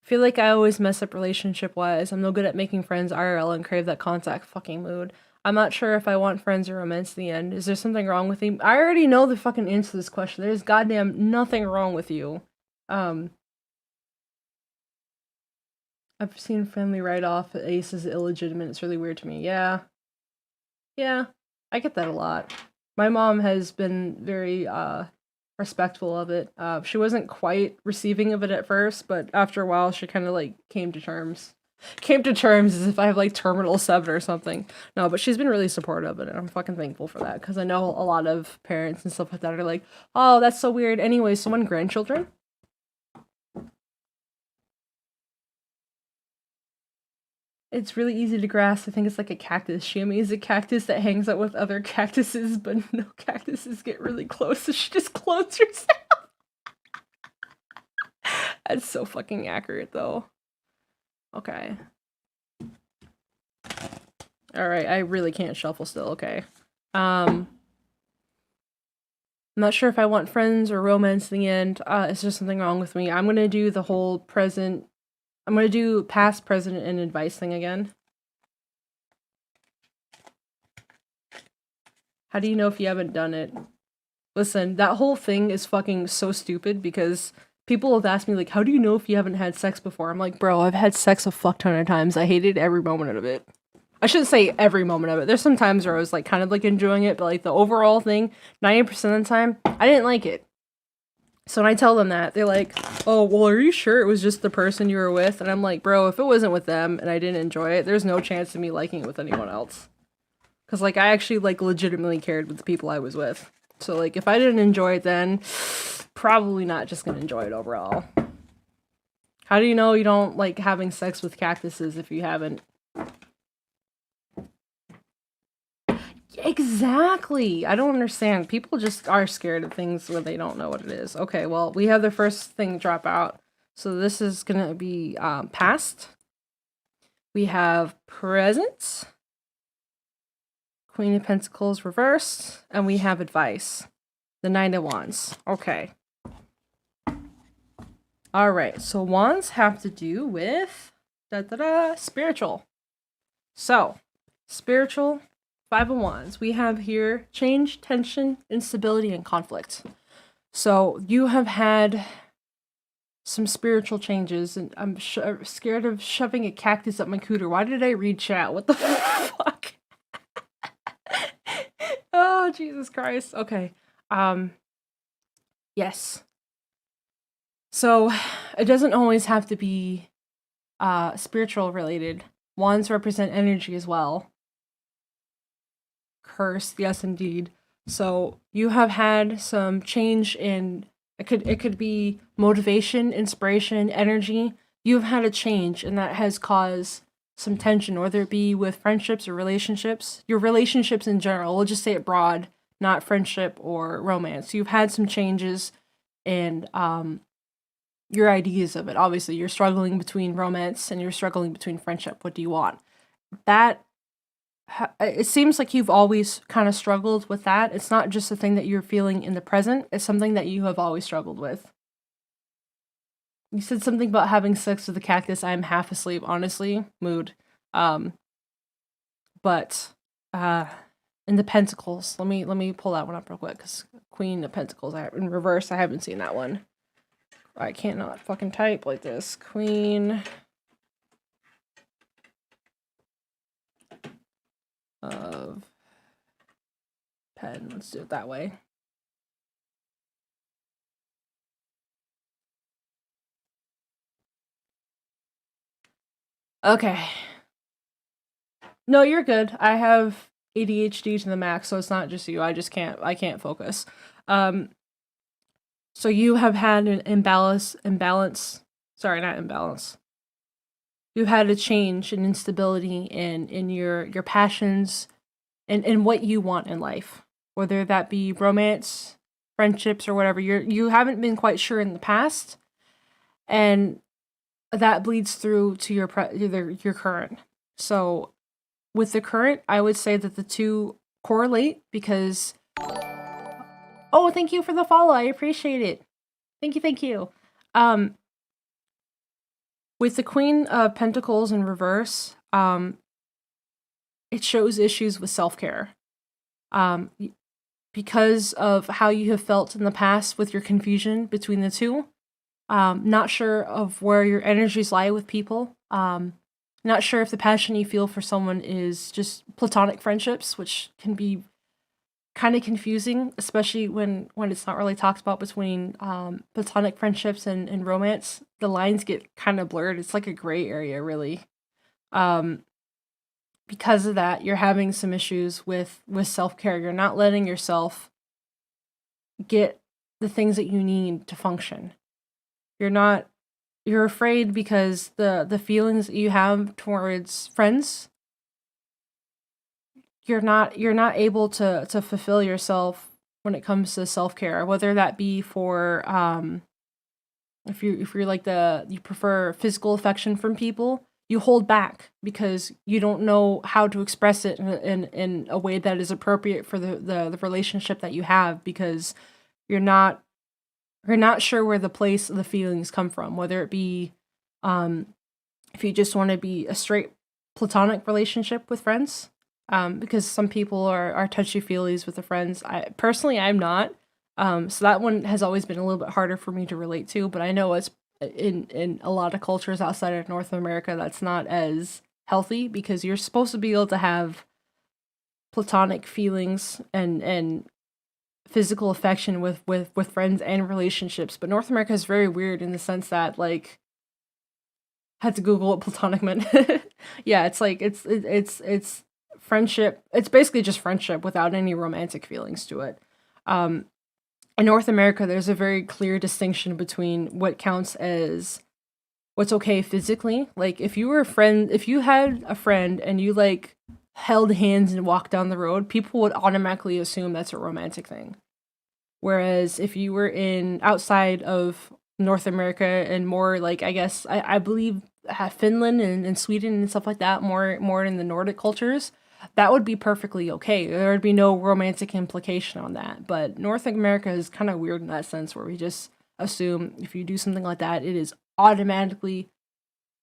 I feel like I always mess up relationship-wise. I'm no good at making friends IRL and crave that contact fucking mood. I'm not sure if I want friends or romance in the end. Is there something wrong with me? I already know the fucking answer to this question. There's goddamn nothing wrong with you. I've seen family write off ace is illegitimate. It's really weird to me. Yeah. Yeah. I get that a lot. My mom has been very respectful of it. She wasn't quite receiving of it at first, but after a while she kind of like came to terms. Came to terms as if I have like terminal 7 or something. No, but she's been really supportive of it, and I'm fucking thankful for that, because I know a lot of parents and stuff like that are like, oh, that's so weird. Anyway, so when grandchildren? It's really easy to grasp. I think it's like a cactus. Shimi is a cactus that hangs out with other cactuses, but no cactuses get really close, so she just clones herself. That's so fucking accurate, though. Okay. Alright, I really can't shuffle still, okay. I'm not sure if I want friends or romance in the end. Is there something wrong with me? I'm gonna do the whole present. I'm gonna do past, present, and advice thing again. How do you know if you haven't done it? Listen, that whole thing is fucking so stupid, because people have asked me, like, how do you know if you haven't had sex before? I'm like, bro, I've had sex a fuck ton of times. I hated every moment of it. I shouldn't say every moment of it. There's some times where I was, like, kind of, like, enjoying it, but, like, the overall thing, 90% of the time, I didn't like it. So when I tell them that, they're like, oh, well, are you sure it was just the person you were with? And I'm like, bro, if it wasn't with them and I didn't enjoy it, there's no chance of me liking it with anyone else. Because, like, I actually, like, legitimately cared with the people I was with. So, like, if I didn't enjoy it then, probably not just gonna enjoy it overall. How do you know you don't like having sex with cactuses if you haven't? Exactly! I don't understand. People just are scared of things when they don't know what it is. Okay, well, we have the first thing drop out. So this is gonna be past. We have present. Queen of Pentacles reversed. And we have advice. The Knight of Wands. Okay. Alright, so wands have to do with spiritual. So, spiritual, 5 of Wands. We have here change, tension, instability, and conflict. So, you have had some spiritual changes, and I'm scared of shoving a cactus up my cooter. Why did I read chat? What the fuck? Oh, Jesus Christ. Okay. Yes. So, it doesn't always have to be spiritual related. Wands represent energy as well. Cursed, yes indeed. So, you have had some change in it could be motivation, inspiration, energy. You've had a change, and that has caused some tension, whether it be with friendships or relationships. Your relationships in general, we'll just say it broad, not friendship or romance. You've had some changes, and your ideas of it. Obviously, you're struggling between romance and you're struggling between friendship. What do you want? That it seems like you've always kind of struggled with that. It's not just a thing that you're feeling in the present, it's something that you have always struggled with. You said something about having sex with a cactus. I'm half asleep, honestly. Mood. Um, but in the pentacles, let me pull that one up real quick because Queen of Pentacles, in reverse. I haven't seen that one. I can't not fucking type like this. Queen of Pen. Let's do it that way. Okay. No, you're good. I have ADHD to the max, so it's not just you. I can't focus. So you have had an imbalance. Sorry, not imbalance. You had a change and instability in your passions and what you want in life, whether that be romance, friendships, or whatever. You haven't been quite sure in the past, and that bleeds through to your current. So with the current, I would say that the two correlate because oh, thank you for the follow. I appreciate it. Thank you, thank you. Um with the Queen of Pentacles in reverse, it shows issues with self-care. Um because of how you have felt in the past with your confusion between the two. Not sure of where your energies lie with people. Not sure if the passion you feel for someone is just platonic friendships, which can be kind of confusing, especially when it's not really talked about between platonic friendships and romance. The lines get kind of blurred. It's like a gray area, really. Because of that, you're having some issues with self-care. You're not letting yourself get the things that you need to function. You're afraid because the feelings that you have towards friends, you're not able to fulfill yourself when it comes to self-care, whether that be for if you're like you prefer physical affection from people, you hold back because you don't know how to express it in a way that is appropriate for the relationship that you have, because you're not sure where the place of the feelings come from, whether it be if you just want to be a straight platonic relationship with friends, because some people are touchy-feelies with the friends. I'm not. So that one has always been a little bit harder for me to relate to, but I know it's in a lot of cultures outside of North America that's not as healthy, because you're supposed to be able to have platonic feelings and physical affection with friends and relationships. But North America is very weird in the sense that, like, I had to Google what platonic meant. Yeah, it's like it's friendship. It's basically just friendship without any romantic feelings to it. In North America, there's a very clear distinction between what counts as what's okay physically. Like, if you had a friend and you like held hands and walked down the road, people would automatically assume that's a romantic thing. Whereas if you were in outside of North America and more like, I guess I believe Finland and Sweden and stuff like that, more in the Nordic cultures, that would be perfectly okay. There would be no romantic implication on that. But North America is kind of weird in that sense, where we just assume if you do something like that, it is automatically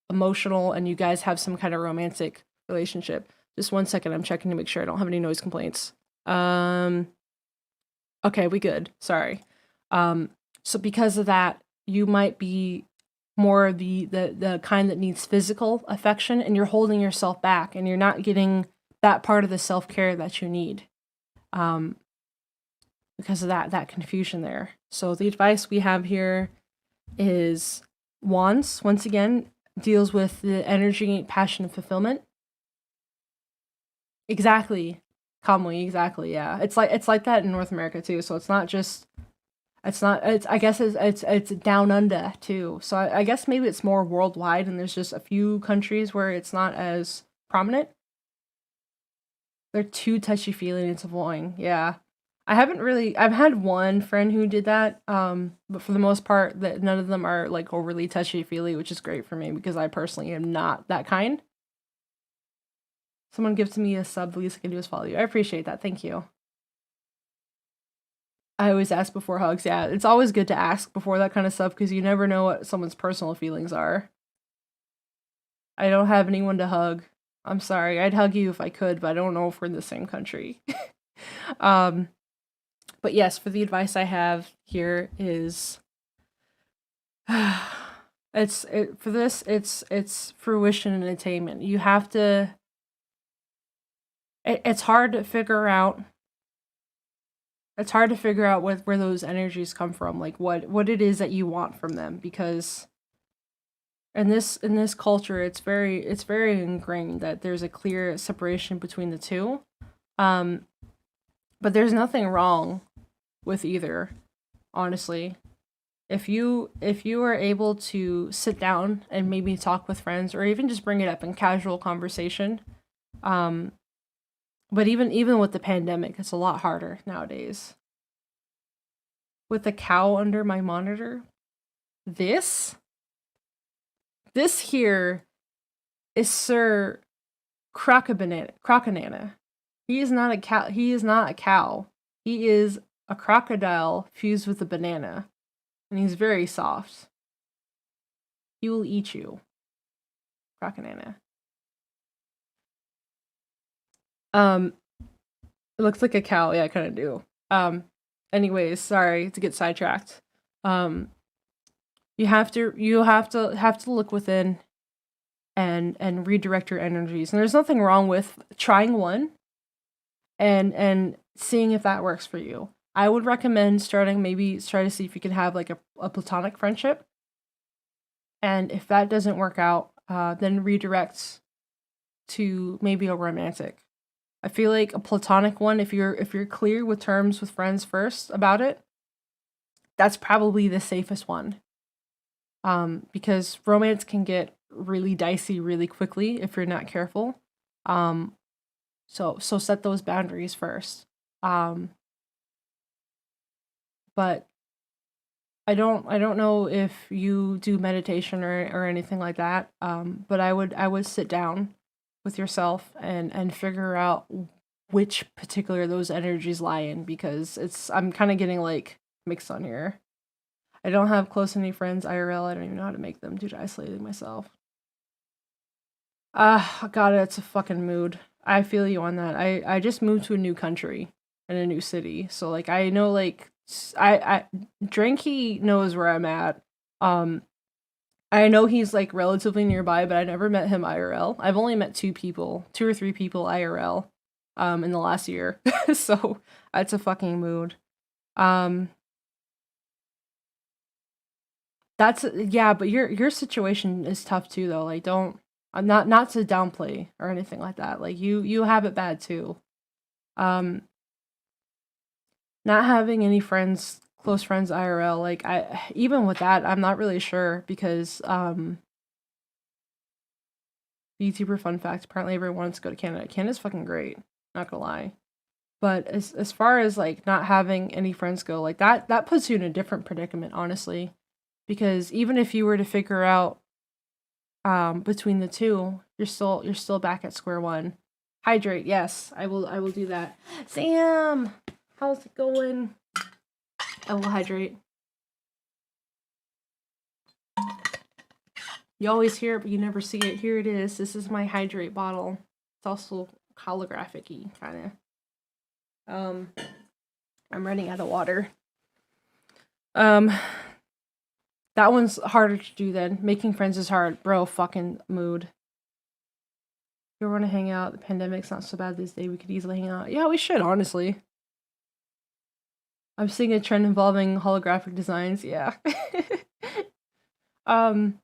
emotional and you guys have some kind of romantic relationship. Just one second, I'm checking to make sure I don't have any noise complaints. Okay, we good. Sorry. So because of that, you might be more the kind that needs physical affection, and you're holding yourself back and you're not getting that part of the self-care that you need. Because of that confusion there. So the advice we have here is Wands, once again, deals with the energy, passion, and fulfillment. Exactly. Calmly, exactly, yeah. It's like that in North America too, so it's I guess it's down under too. So I guess maybe it's more worldwide and there's just a few countries where it's not as prominent. They're too touchy-feely and it's annoying, yeah. I've had one friend who did that, but for the most part, that none of them are like overly touchy-feely, which is great for me because I personally am not that kind. Someone gives me a sub, the least I can do is follow you. I appreciate that. Thank you. I always ask before hugs. Yeah, it's always good to ask before that kind of stuff because you never know what someone's personal feelings are. I don't have anyone to hug. I'm sorry. I'd hug you if I could, but I don't know if we're in the same country. um, but yes, for the advice I have here is, it's fruition and attainment. You have to. It's hard to figure out. It's hard to figure out where those energies come from, like what it is that you want from them, because in this culture it's very ingrained that there's a clear separation between the two. Um, but there's nothing wrong with either, honestly. If you are able to sit down and maybe talk with friends or even just bring it up in casual conversation, um, but even with the pandemic, it's a lot harder nowadays. With the cow under my monitor, this this here is Sir Crocobanana. He is not a cow. He is not a cow. He is a crocodile fused with a banana, and he's very soft. He will eat you, Croconana. It looks like a cow. Yeah, I kind of do. Anyways, sorry to get sidetracked. Um, you have to look within and redirect your energies. And there's nothing wrong with trying one and seeing if that works for you. I would recommend starting, maybe try to see if you can have like a platonic friendship. And if that doesn't work out, then redirect to maybe a romantic. I feel like a platonic one, if you're clear with terms with friends first about it, that's probably the safest one. Because romance can get really dicey really quickly if you're not careful. Um, so set those boundaries first. Um, but I don't know if you do meditation or anything like that. But I would sit down with yourself and figure out which particular those energies lie in, because I'm kind of getting like mixed on here. I don't have close any friends IRL. I don't even know how to make them due to isolating myself. God, it's a fucking mood. I feel you on that. I just moved to a new country and a new city, so like I know like I Dranky knows where I'm at. Um, I know he's like relatively nearby, but I never met him IRL. I've only met two or three people IRL, in the last year. So it's a fucking mood. Um, that's yeah, but your situation is tough too, though. Like, don't. I'm not to downplay or anything like that. Like you have it bad too. Um, not having any friends, close friends IRL. Like I even with that, I'm not really sure because YouTuber fun fact. Apparently, everyone wants to go to Canada. Canada's fucking great. Not gonna lie. But as far as like not having any friends go, like that puts you in a different predicament, honestly. Because even if you were to figure out between the two, you're still back at square one. Hydrate, yes, I will do that. Sam, how's it going? I will hydrate. You always hear it, but you never see it. Here it is. This is my hydrate bottle. It's also holographic-y, kind of. I'm running out of water. Um, that one's harder to do then. Making friends is hard. Bro, fucking mood. You want to hang out? The pandemic's not so bad this day. We could easily hang out. Yeah, we should, honestly. I'm seeing a trend involving holographic designs. Yeah. um,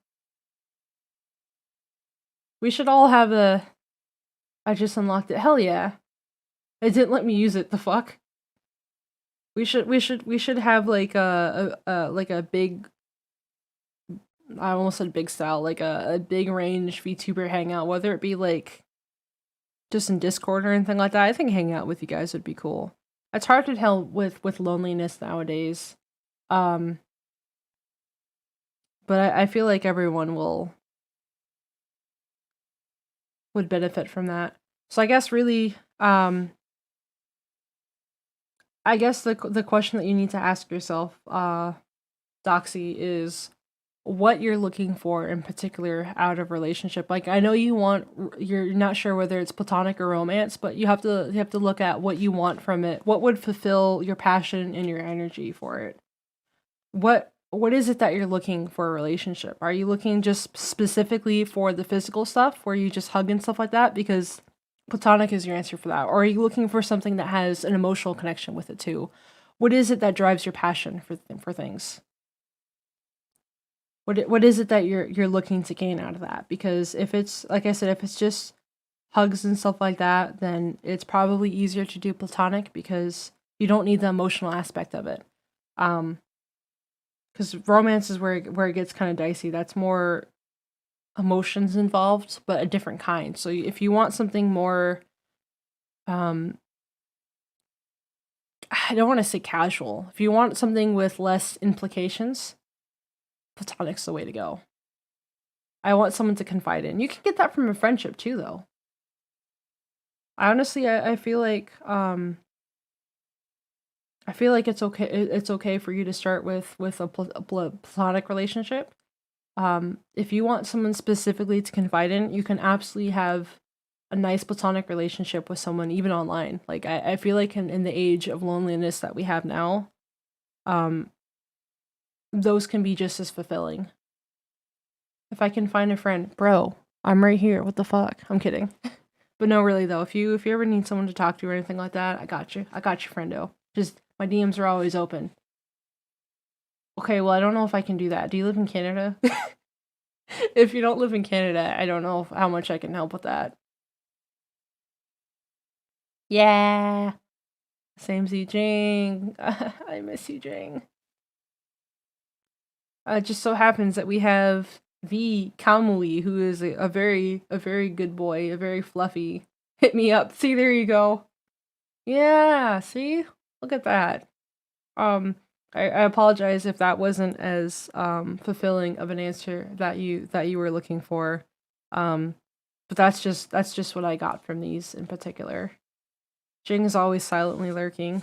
we should all have a. I just unlocked it. Hell yeah! It didn't let me use it. The fuck. We should have like a big. I almost said big style, like a big range VTuber hangout, whether it be like just in Discord or anything like that. I think hanging out with you guys would be cool. It's hard to tell with loneliness nowadays. Um, but I feel like everyone would benefit from that. So I guess really, I guess the question that you need to ask yourself, Doxy, is what you're looking for in particular out of relationship. Like I know you're not sure whether it's platonic or romance, but you have to look at what you want from it. What would fulfill your passion and your energy for it? What is it that you're looking for a relationship? Are you looking just specifically for the physical stuff where you just hug and stuff like that because platonic is your answer for that? Or are you looking for something that has an emotional connection with it too? What is it that drives your passion for things? What is it that you're looking to gain out of that? Because if it's like I said, if it's just hugs and stuff like that, then it's probably easier to do platonic because you don't need the emotional aspect of it. Um, because romance is where it gets kind of dicey. That's more emotions involved, but a different kind. So if you want something more, um, I don't want to say casual. If you want something with less implications, platonic's the way to go. I want someone to confide in. You can get that from a friendship too, though. I honestly, I feel like, I feel like it's okay. It's okay for you to start with a platonic relationship. If you want someone specifically to confide in, you can absolutely have a nice platonic relationship with someone, even online. Like I feel like in the age of loneliness that we have now, um, those can be just as fulfilling. If I can find a friend, bro, I'm right here. What the fuck? I'm kidding. But no, really though, if you ever need someone to talk to or anything like that, I got you. I got you, friendo. Just my DMs are always open. Okay, well I don't know if I can do that. Do you live in Canada? If you don't live in Canada, I don't know how much I can help with that. Yeah. Same Z Jing. I miss you, Jing. It just so happens that we have the Kamui, who is a very good boy, a very fluffy. Hit me up. See, there you go. Yeah, see? Look at that. Um, I apologize if that wasn't as fulfilling of an answer that you were looking for. Um, but that's just what I got from these in particular. Jing is always silently lurking.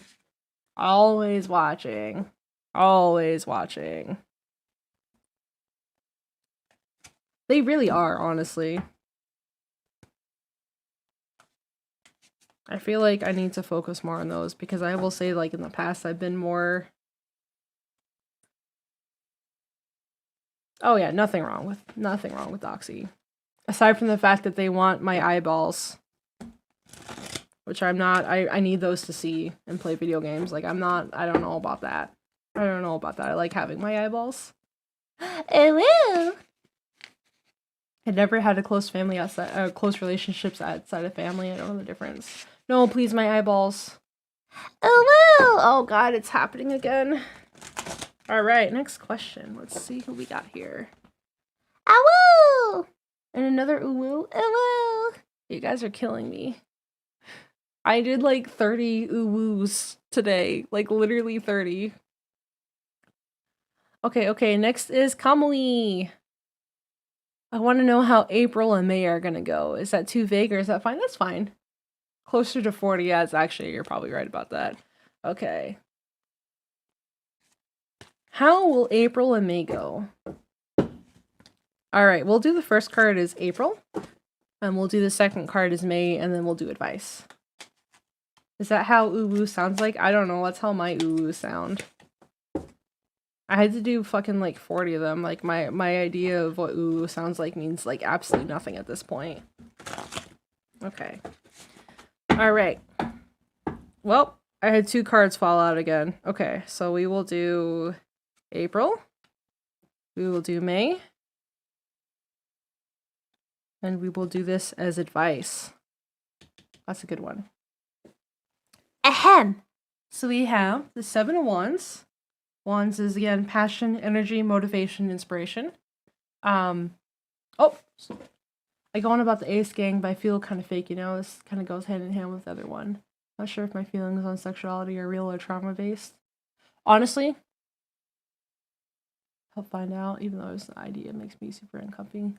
Always watching. Always watching. They really are, honestly. I feel like I need to focus more on those because I will say, like, in the past, I've been more. Oh yeah, nothing wrong with Doxy. Aside from the fact that they want my eyeballs, which I'm not. I need those to see and play video games. Like I'm not. I don't know about that. I don't know about that. I like having my eyeballs. Oh woo! I never had a close family outside, close relationships outside of family. I don't know the difference. No, please, my eyeballs. Oh woo! Oh god, it's happening again. All right, next question. Let's see who we got here. Awoo! And another uwu. Awoo! You guys are killing me. I did like 30 uwus today. Like literally 30. Okay, next is Kamui. I want to know how April and May are gonna go. Is that too vague or is that fine? That's fine. Closer to 40, yeah, it's actually, you're probably right about that. Okay. How will April and May go? Alright, we'll do the first card is April. And we'll do the second card is May, and then we'll do advice. Is that how uwu sounds like? I don't know, that's how my uwu sound. I had to do fucking like 40 of them. Like my idea of what uwu sounds like means like absolutely nothing at this point. Okay. Alright. Well, I had 2 cards fall out again. Okay, so we will do April. We will do May. And we will do this as advice. That's a good one. Ahem! So we have the 7 of Wands. Wands is, again, passion, energy, motivation, inspiration. I go on about the Ace Gang, but I feel kind of fake, you know? This kind of goes hand in hand with the other one. Not sure if my feelings on sexuality are real or trauma-based. Honestly, I'll find out, even though this idea makes me super uncomfy.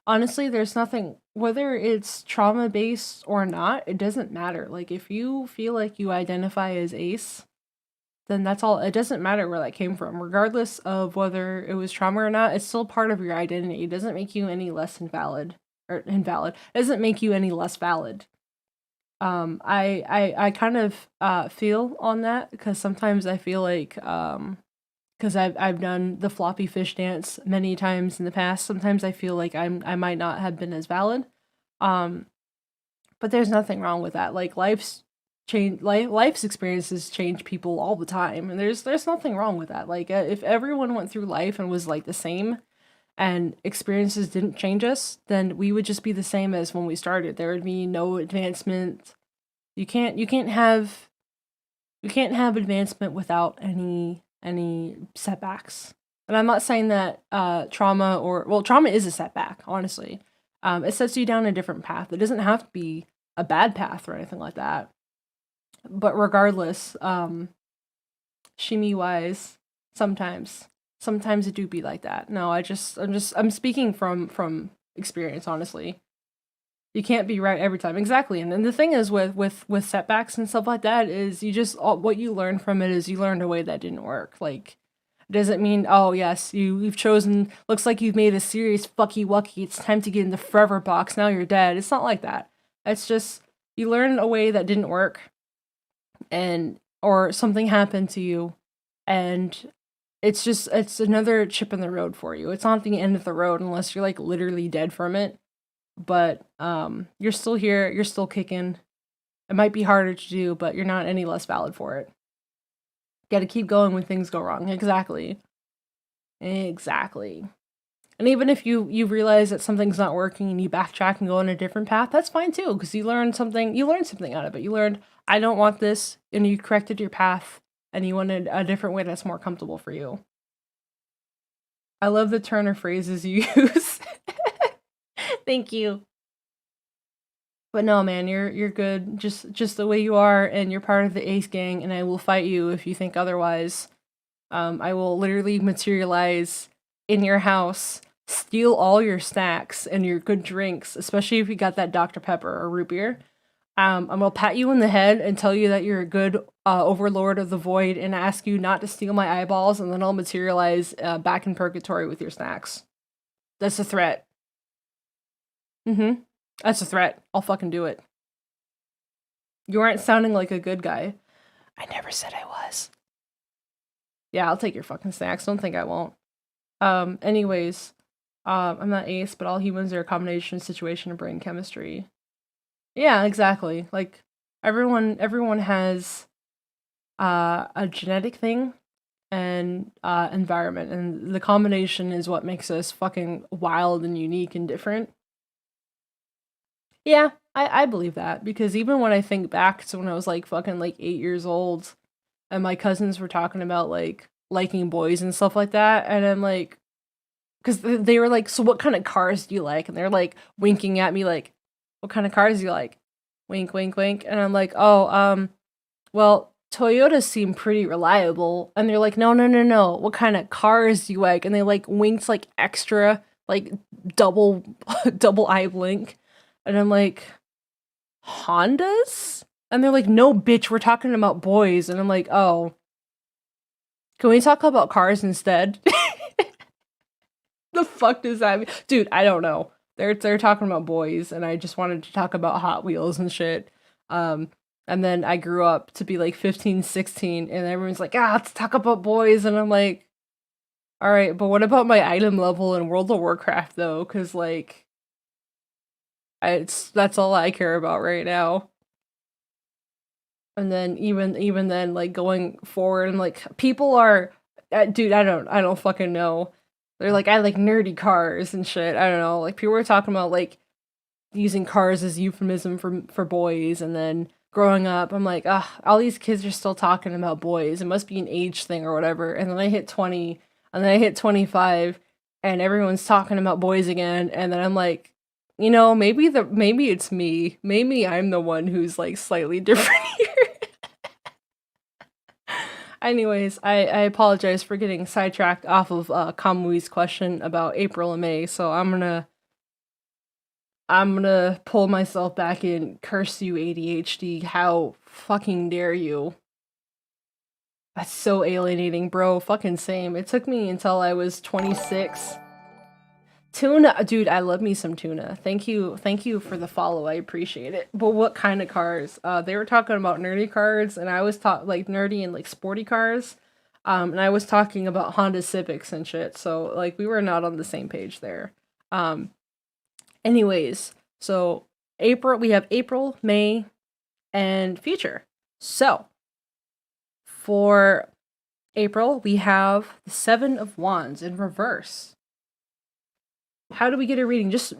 honestly, there's nothing, whether it's trauma based or not, it doesn't matter. Like, if you feel like you identify as ace, then that's all. It doesn't matter where that came from, regardless of whether it was trauma or not. It's still part of your identity. It doesn't make you any less invalid or invalid. It doesn't make you any less valid. I kind of feel on that because sometimes I feel like because I've done the floppy fish dance many times in the past. Sometimes I feel like I might not have been as valid. Um, but there's nothing wrong with that. Like life's experiences change people all the time, and there's nothing wrong with that. Like if everyone went through life and was like the same, and experiences didn't change us, then we would just be the same as when we started. There would be no advancement. You can't have advancement without any setbacks. And I'm not saying that trauma is a setback, honestly. It sets you down a different path. It doesn't have to be a bad path or anything like that. But regardless, shimmy wise, sometimes it do be like that. No, I'm speaking from experience, honestly. You can't be right every time. Exactly. And the thing is with setbacks and stuff like that is you just what you learn from it is you learned a way that didn't work. Like doesn't mean, oh yes, you've chosen, looks like you've made a serious fucky wucky, it's time to get in the forever box, now you're dead. It's not like that. It's just you learn a way that didn't work, and or something happened to you, and it's another chip in the road for you. It's not the end of the road unless you're like literally dead from it. But you're still here, you're still kicking. It might be harder to do, but you're not any less valid for it. Got to keep going when things go wrong. Exactly. Exactly. And even if you realize that something's not working and you backtrack and go on a different path, that's fine too, because you learned something out of it. You learned, I don't want this, and you corrected your path and you wanted a different way that's more comfortable for you. I love the turn of phrases you use. Thank you. But no, man, you're good. Just the way you are, and you're part of the Ace gang, and I will fight you if you think otherwise. I will literally materialize in your house, steal all your snacks and your good drinks, especially if you got that Dr. Pepper or root beer. I'm gonna pat you in the head and tell you that you're a good overlord of the void, and ask you not to steal my eyeballs, and then I'll materialize back in purgatory with your snacks. That's a threat. Mm-hmm. That's a threat. I'll fucking do it. You aren't sounding like a good guy. I never said I was. Yeah, I'll take your fucking snacks. Don't think I won't. Anyways, I'm not ace, but all humans are a combination situation of brain chemistry. Yeah, exactly. Like everyone has a genetic thing and environment, and the combination is what makes us fucking wild and unique and different. Yeah, I believe that, because even when I think back to when I was like fucking like 8 years old, and my cousins were talking about like liking boys and stuff like that, and I'm like, because they were like, so what kind of cars do you like? And they're like winking at me like, what kind of cars do you like? Wink, wink, wink. And I'm like, oh, well, Toyotas seem pretty reliable. And they're like, no, no, no, no. What kind of cars do you like? And they like winked like extra, like double, double eye blink. And I'm like, Hondas? And they're like, no, bitch, we're talking about boys. And I'm like, oh, can we talk about cars instead? The fuck does that mean? Dude, I don't know. They're talking about boys, and I just wanted to talk about Hot Wheels and shit. And then I grew up to be like 15, 16, and everyone's like, let's talk about boys. And I'm like, all right, but what about my item level in World of Warcraft though? Because like, that's all I care about right now. And then even then, like going forward, and like people are, dude, I don't fucking know. They're like, I like nerdy cars and shit. I don't know. Like people were talking about like using cars as euphemism for boys, and then growing up, I'm like, all these kids are still talking about boys. It must be an age thing or whatever. And then I hit 20, and then I hit 25, and everyone's talking about boys again. And then I'm like, maybe it's me. Maybe I'm the one who's like slightly different here. Anyways, I apologize for getting sidetracked off of Kamui's question about April and May, so I'm gonna I'm gonna pull myself back in. Curse you, ADHD. How fucking dare you? That's so alienating, bro. Fucking same. It took me until I was 26. Tuna, dude, I love me some tuna. Thank you for the follow. I appreciate it. But what kind of cars? They were talking about nerdy cars, and I was like nerdy and like sporty cars. And I was talking about Honda Civics and shit. So like we were not on the same page there. Anyways, so we have April, May, and future. So for April, we have the Seven of Wands in reverse. How do we get a reading? Just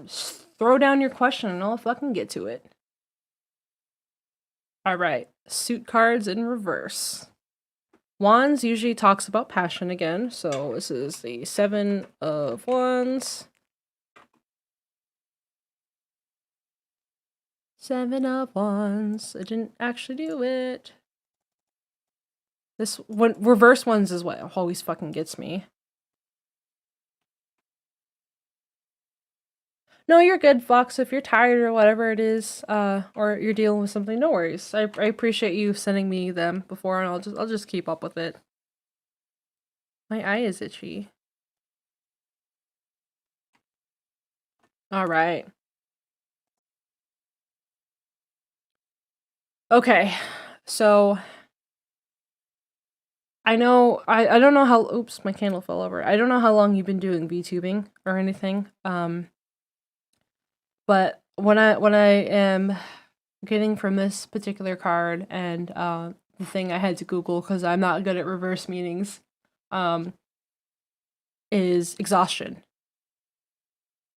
throw down your question and I'll fucking get to it. Alright, suit cards in reverse. Wands usually talks about passion again, so this is the Seven of Wands. Seven of Wands. I didn't actually do it. This one, reverse ones is what always fucking gets me. No, you're good, Fox. If you're tired or whatever it is, or you're dealing with something, no worries. I appreciate you sending me them before, and I'll just keep up with it. My eye is itchy. All right. Okay, so I know I don't know how. Oops, my candle fell over. I don't know how long you've been doing VTubing or anything. But when I am getting from this particular card and the thing I had to Google because I'm not good at reverse meanings, is exhaustion.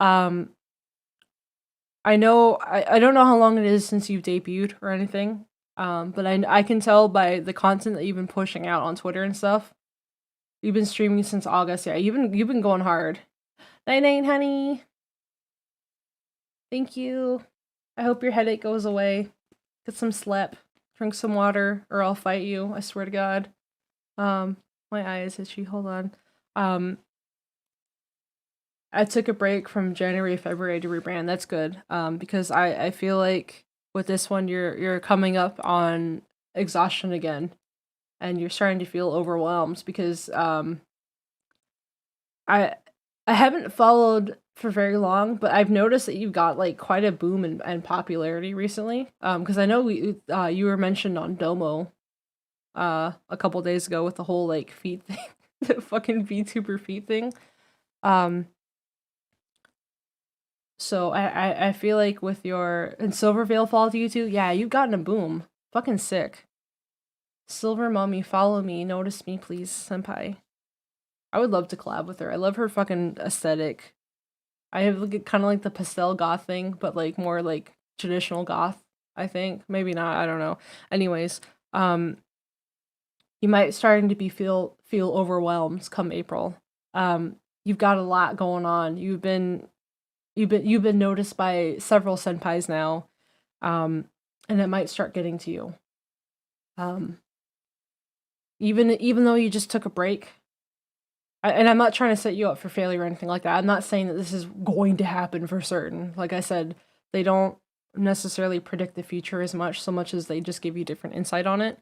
I know I don't know how long it is since you've debuted or anything, but I can tell by the content that you've been pushing out on Twitter and stuff. You've been streaming since August, yeah. You've been going hard. Night, honey. Thank you. I hope your headache goes away. Get some sleep. Drink some water, or I'll fight you. I swear to God. My eye is itchy. Hold on. I took a break from January, February to rebrand. That's good. Because I feel like with this one, you're coming up on exhaustion again, and you're starting to feel overwhelmed because I haven't followed for very long, but I've noticed that you've got like quite a boom and popularity recently. Because I know you were mentioned on Domo a couple days ago with the whole like feet thing, the fucking VTuber feet thing. So I feel like with your and Silverveil followed you too. Yeah, you've gotten a boom. Fucking sick. Silver Mommy, follow me, notice me, please, senpai. I would love to collab with her. I love her fucking aesthetic. I have like, kind of like the pastel goth thing, but like more like traditional goth, I think. Maybe not, I don't know. Anyways, you might starting to feel overwhelmed come April. You've got a lot going on. You've been noticed by several senpais now. And it might start getting to you. Even though you just took a break, and I'm not trying to set you up for failure or anything like that. I'm not saying that this is going to happen for certain. Like I said, they don't necessarily predict the future so much as they just give you different insight on it.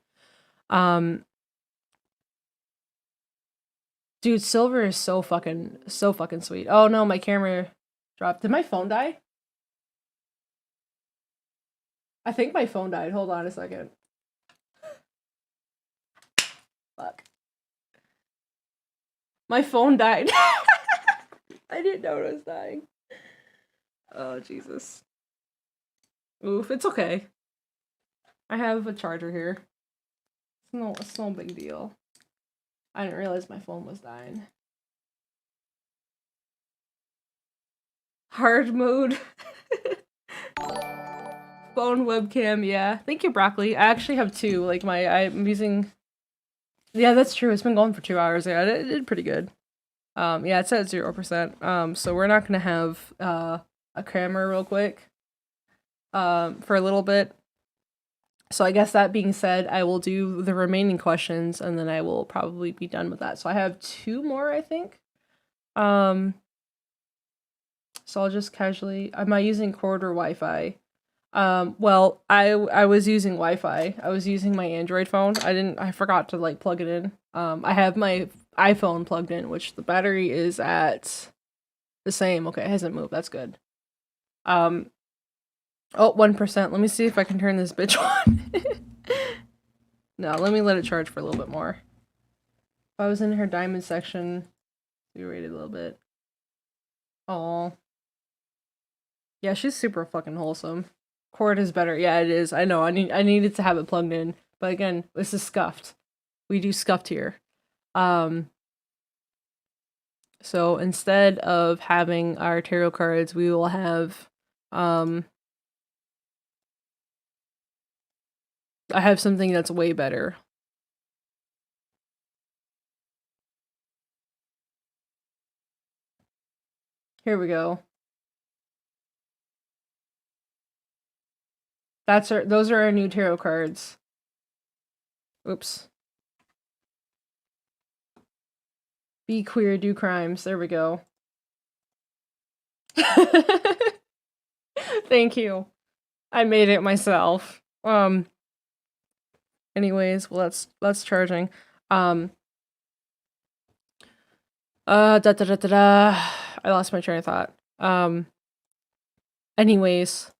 Dude, silver is so fucking sweet. Oh no, my camera dropped. Did my phone die? I think my phone died. Hold on a second. Fuck. My phone died. I didn't know it was dying. Oh, Jesus. Oof, it's okay. I have a charger here. It's no big deal. I didn't realize my phone was dying. Hard mode. Phone webcam, yeah. Thank you, Broccoli. I actually have two. Like, I'm using... Yeah, that's true. It's been going for 2 hours. Yeah, it did pretty good. Yeah, it's at 0%. So we're not gonna have a camera real quick for a little bit. So I guess that being said, I will do the remaining questions and then I will probably be done with that. So I have 2 more, I think. So I'll just casually. Am I using cord or Wi-Fi? Well, I was using Wi-Fi. I was using my Android phone. I forgot to like plug it in. I have my iPhone plugged in, which the battery is at the same. Okay, it hasn't moved. That's good. Um, oh, 1%. Let me see if I can turn this bitch on. No, let me let it charge for a little bit more. If I was in her diamond section, we waited a little bit. Oh, yeah, she's super fucking wholesome. Cord is better. Yeah, it is. I know. I needed to have it plugged in, but again, this is scuffed. We do scuffed here. So instead of having our tarot cards, we will have I have something that's way better. Here we go. Those are our new tarot cards. Oops. Be queer, do crimes. There we go. Thank you. I made it myself. Anyways, well that's charging. Da da da da da. I lost my train of thought. Anyways,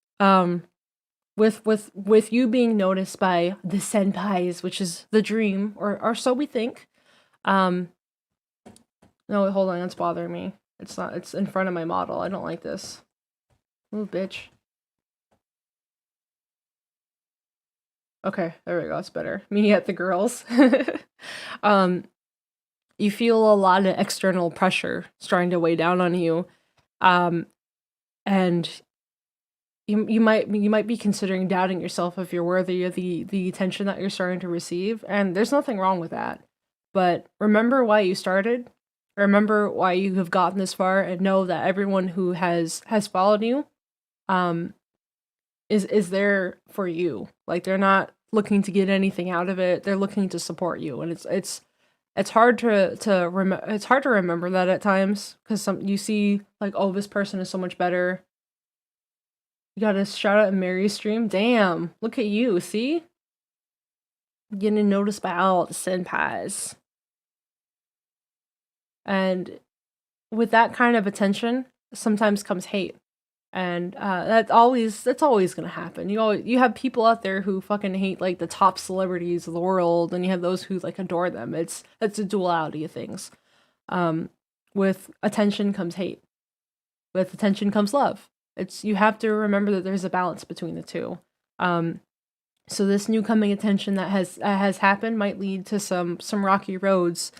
with you being noticed by the senpais, which is the dream, or so we think. No, hold on, that's bothering me. It's not. It's in front of my model. I don't like this. Ooh, bitch. Okay, there we go. It's better. Me at the girls. You feel a lot of external pressure starting to weigh down on you, and you might be considering doubting yourself if you're worthy of the attention that you're starting to receive, and there's nothing wrong with that. But remember why you started. Remember why you have gotten this far, and know that everyone who has followed you, is there for you. Like, they're not looking to get anything out of it. They're looking to support you, and it's hard it's hard to remember that at times, because you see like, oh, this person is so much better. You got a shout out in Mary's stream. Damn, look at you. See, getting noticed by all the senpais. And with that kind of attention, sometimes comes hate. And that's always gonna happen. You have people out there who fucking hate like the top celebrities of the world, and you have those who like adore them. It's a duality of things. With attention comes hate. With attention comes love. You have to remember that there's a balance between the two. So this new coming attention that has happened might lead to some rocky roads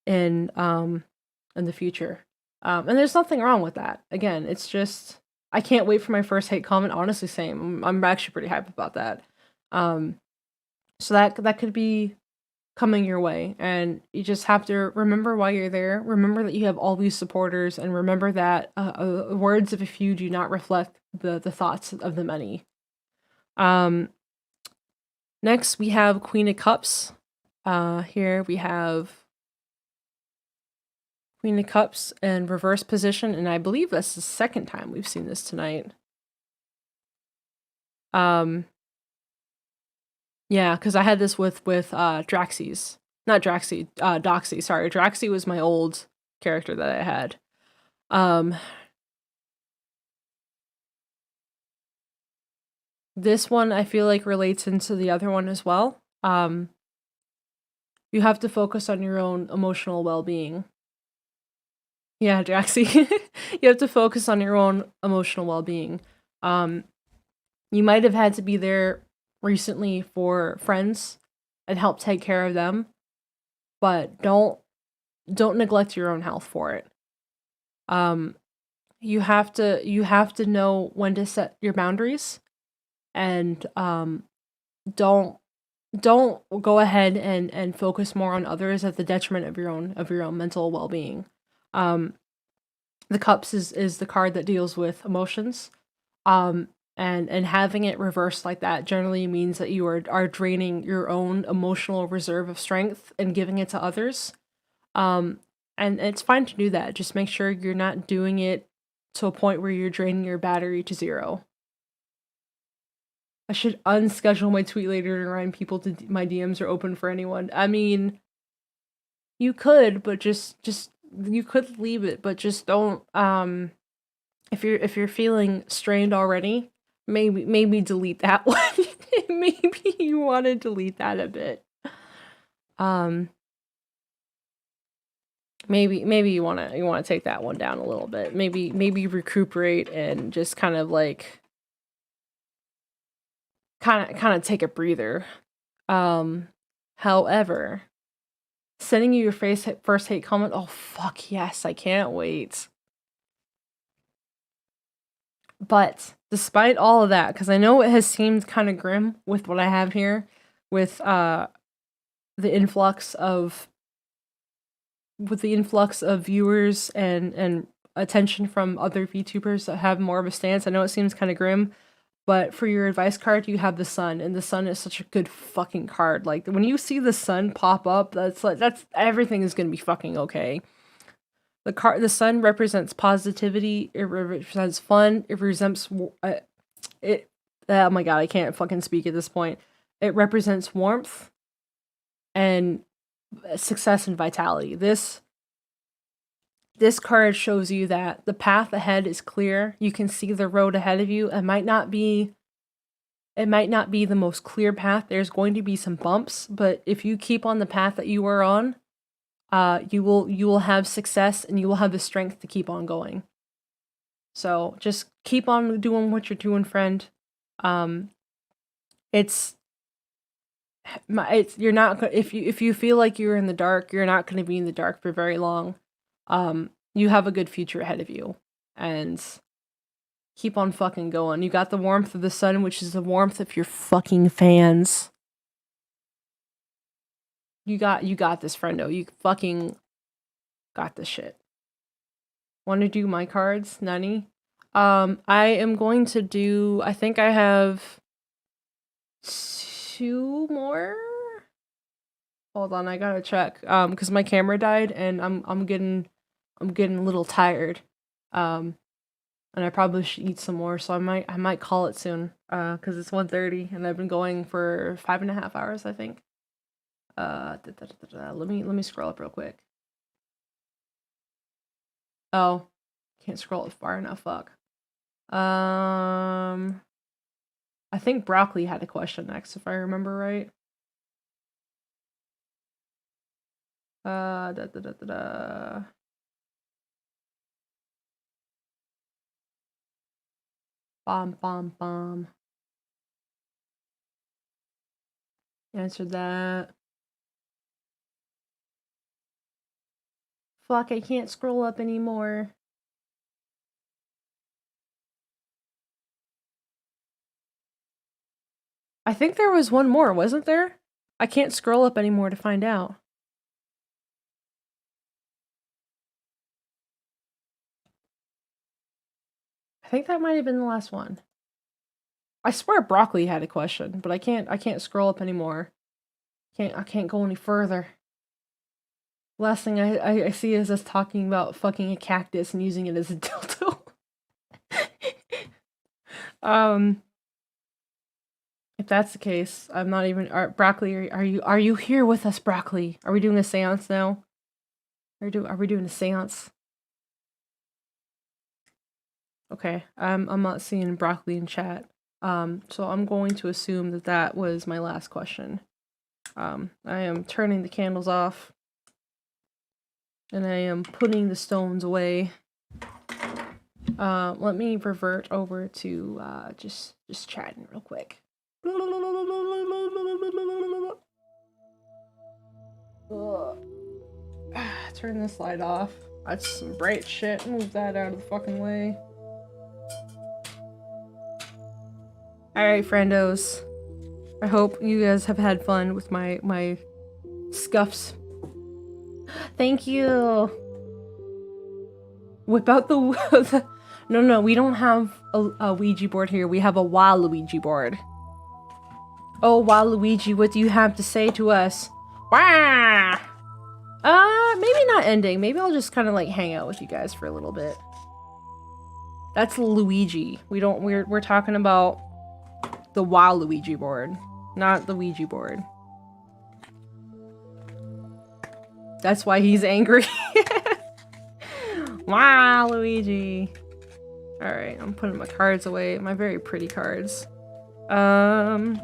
in the future. And there's nothing wrong with that. Again, it's just, I can't wait for my first hate comment. Honestly, same. I'm actually pretty hyped about that. So that could be coming your way, and you just have to remember why you're there. Remember that you have all these supporters, and remember that words of a few do not reflect the thoughts of the many. Next we have Queen of Cups. Here we have Queen of Cups in reverse position, and I believe that's the second time we've seen this tonight. Yeah, because I had this with Draxie's. Not Draxie, Doxie, sorry. Draxie was my old character that I had. This one I feel like relates into the other one as well. You have to focus on your own emotional well-being. Yeah, Draxie. You have to focus on your own emotional well-being. You might have had to be there recently for friends and help take care of them, but don't neglect your own health for it. You have to know when to set your boundaries, and don't go ahead and focus more on others at the detriment of your own mental well-being. The Cups is the card that deals with emotions. And having it reversed like that generally means that you are draining your own emotional reserve of strength and giving it to others. And it's fine to do that. Just make sure you're not doing it to a point where you're draining your battery to 0. I should unschedule my tweet later to remind people to my DMs are open for anyone. I mean, you could, but just you could leave it, but just don't. If you're feeling strained already, maybe delete that one. Maybe you want to delete that a bit. Maybe you want to take that one down a little bit. Maybe recuperate and just kind of like kind of take a breather. However, sending you your first hate comment. Oh fuck yes, I can't wait. But despite all of that, because I know it has seemed kind of grim with what I have here, with the influx of viewers and attention from other VTubers that have more of a stance. I know it seems kind of grim, but for your advice card, you have the sun, and the sun is such a good fucking card. Like when you see the sun pop up, that's everything is gonna be fucking okay. The sun represents positivity. It represents fun. It represents it. Oh my god, I can't fucking speak at this point. It represents warmth and success and vitality. This card shows you that the path ahead is clear. You can see the road ahead of you. It might not be the most clear path. There's going to be some bumps, but if you keep on the path that you are on, you will have success and you will have the strength to keep on going. So just keep on doing what you're doing, friend. You're not if you feel like you're in the dark, you're not going to be in the dark for very long. You have a good future ahead of you, and keep on fucking going. You got the warmth of the sun, which is the warmth of your fucking fans. You got this, friendo. You fucking got this shit. Want to do my cards, Nani? I am going to do. I think I have 2 more. Hold on, I gotta check. Because my camera died, and I'm getting a little tired. And I probably should eat some more. So I might call it soon. Because it's 1:30, and I've been going for 5.5 hours, I think. Let me scroll up real quick. Oh, can't scroll it far enough. Fuck. I think Broccoli had a question next, if I remember right. Bomb. Answered that. Fuck, I can't scroll up anymore. I think there was one more, wasn't there? I can't scroll up anymore to find out. I think that might have been the last one. I swear Broccoli had a question, but I can't scroll up anymore. I can't go any further. Last thing I see is us talking about fucking a cactus and using it as a dildo. If that's the case, I'm not even. Broccoli, are you here with us, Broccoli? Are we doing a seance now? Are we doing a seance? Okay, I'm not seeing Broccoli in chat. So I'm going to assume that was my last question. I am turning the candles off, and I am putting the stones away. Let me revert over to just chatting real quick. Turn this light off. That's some bright shit. Move that out of the fucking way. Alright, friendos. I hope you guys have had fun with my scuffs. Thank you! Whip out the... No, we don't have a Ouija board here. We have a Waluigi board. Oh, Waluigi, what do you have to say to us? Wah! Maybe not ending. Maybe I'll just kind of like hang out with you guys for a little bit. That's Luigi. We're talking about the Waluigi board, not the Ouija board. That's why he's angry. Waluigi. Alright, I'm putting my cards away. My very pretty cards. How'd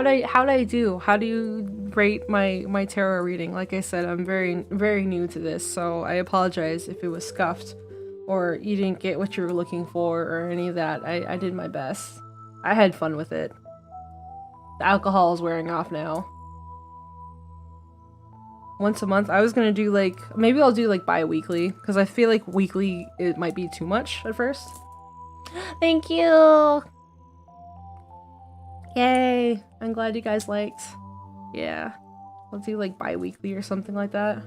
I do? How do you rate my tarot reading? Like I said, I'm very new to this, so I apologize if it was scuffed or you didn't get what you were looking for or any of that. I did my best. I had fun with it. The alcohol is wearing off now. Once a month. I was gonna do like, maybe I'll do like bi-weekly, because I feel like weekly it might be too much at first. Thank you! Yay! I'm glad you guys liked. Yeah. I'll do like bi-weekly or something like that.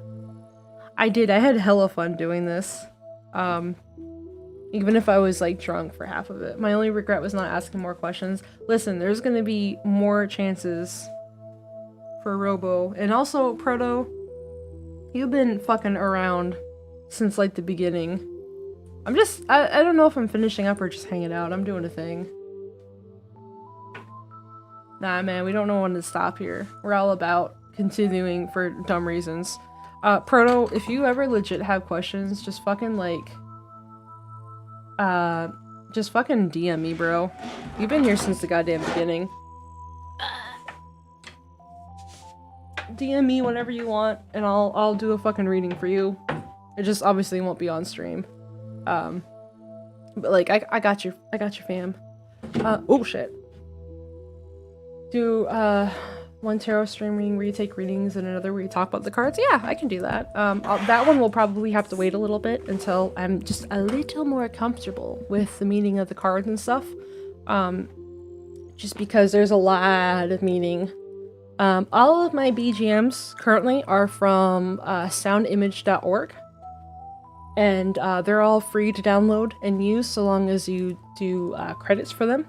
I had hella fun doing this. Even if I was like drunk for half of it. My only regret was not asking more questions. Listen, there's gonna be more chances for Robo. And also, Proto, you've been fucking around since like the beginning. I don't know if I'm finishing up or just hanging out. I'm doing a thing. Nah, man, we don't know when to stop here. We're all about continuing for dumb reasons. Proto, if you ever legit have questions, just fucking like, just fucking DM me, bro. You've been here since the goddamn beginning. DM me whenever you want, and I'll do a fucking reading for you. It just obviously won't be on stream. But like, I got you, fam. Oh shit. Do one tarot stream reading where you take readings and another where you talk about the cards? Yeah, I can do that. That one will probably have to wait a little bit until I'm just a little more comfortable with the meaning of the cards and stuff. Just because there's a lot of meaning. All of my BGMs currently are from soundimage.org. And they're all free to download and use so long as you do credits for them.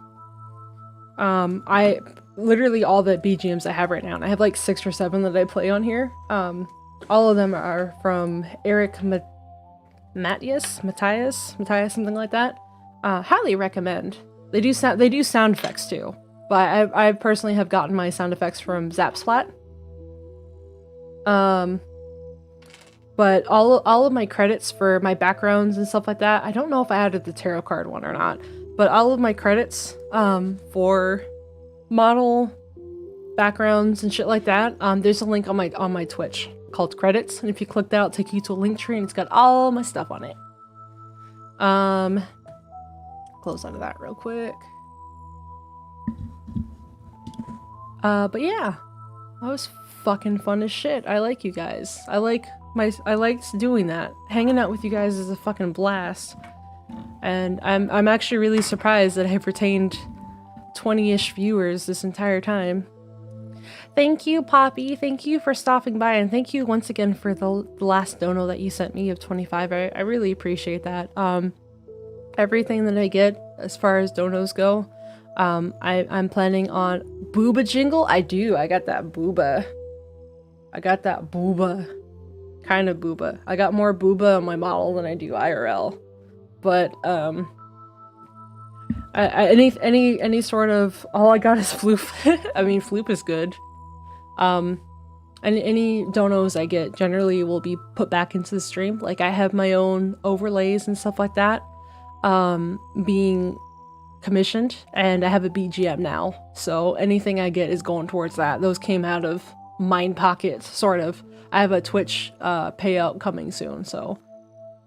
I literally all the BGMs I have right now, and I have like 6 or 7 that I play on here. All of them are from Eric Matthias, something like that. Highly recommend. They do sound effects too, but I personally have gotten my sound effects from Zapsplat. But all of my credits for my backgrounds and stuff like that, I don't know if I added the tarot card one or not, but all of my credits for model backgrounds and shit like that, there's a link on my Twitch called credits, and if you click that, it'll take you to a link tree and it's got all my stuff on it. Close out of that real quick. But yeah, that was fucking fun as shit. I like you guys. I liked doing that. Hanging out with you guys is a fucking blast. And I'm actually really surprised that I've retained 20-ish viewers this entire time. Thank you, Poppy. Thank you for stopping by, and thank you once again for the last dono that you sent me of 25. I really appreciate that. Everything that I get as far as donos go, I'm planning on booba jingle. I got that booba. Kind of booba. I got more booba on my model than I do IRL. But any sort of, all I got is floof. I mean, floop is good. And any donos I get generally will be put back into the stream. Like, I have my own overlays and stuff like that being commissioned, and I have a BGM now, so anything I get is going towards that. Those came out of mine pockets, sort of. I have a Twitch payout coming soon, so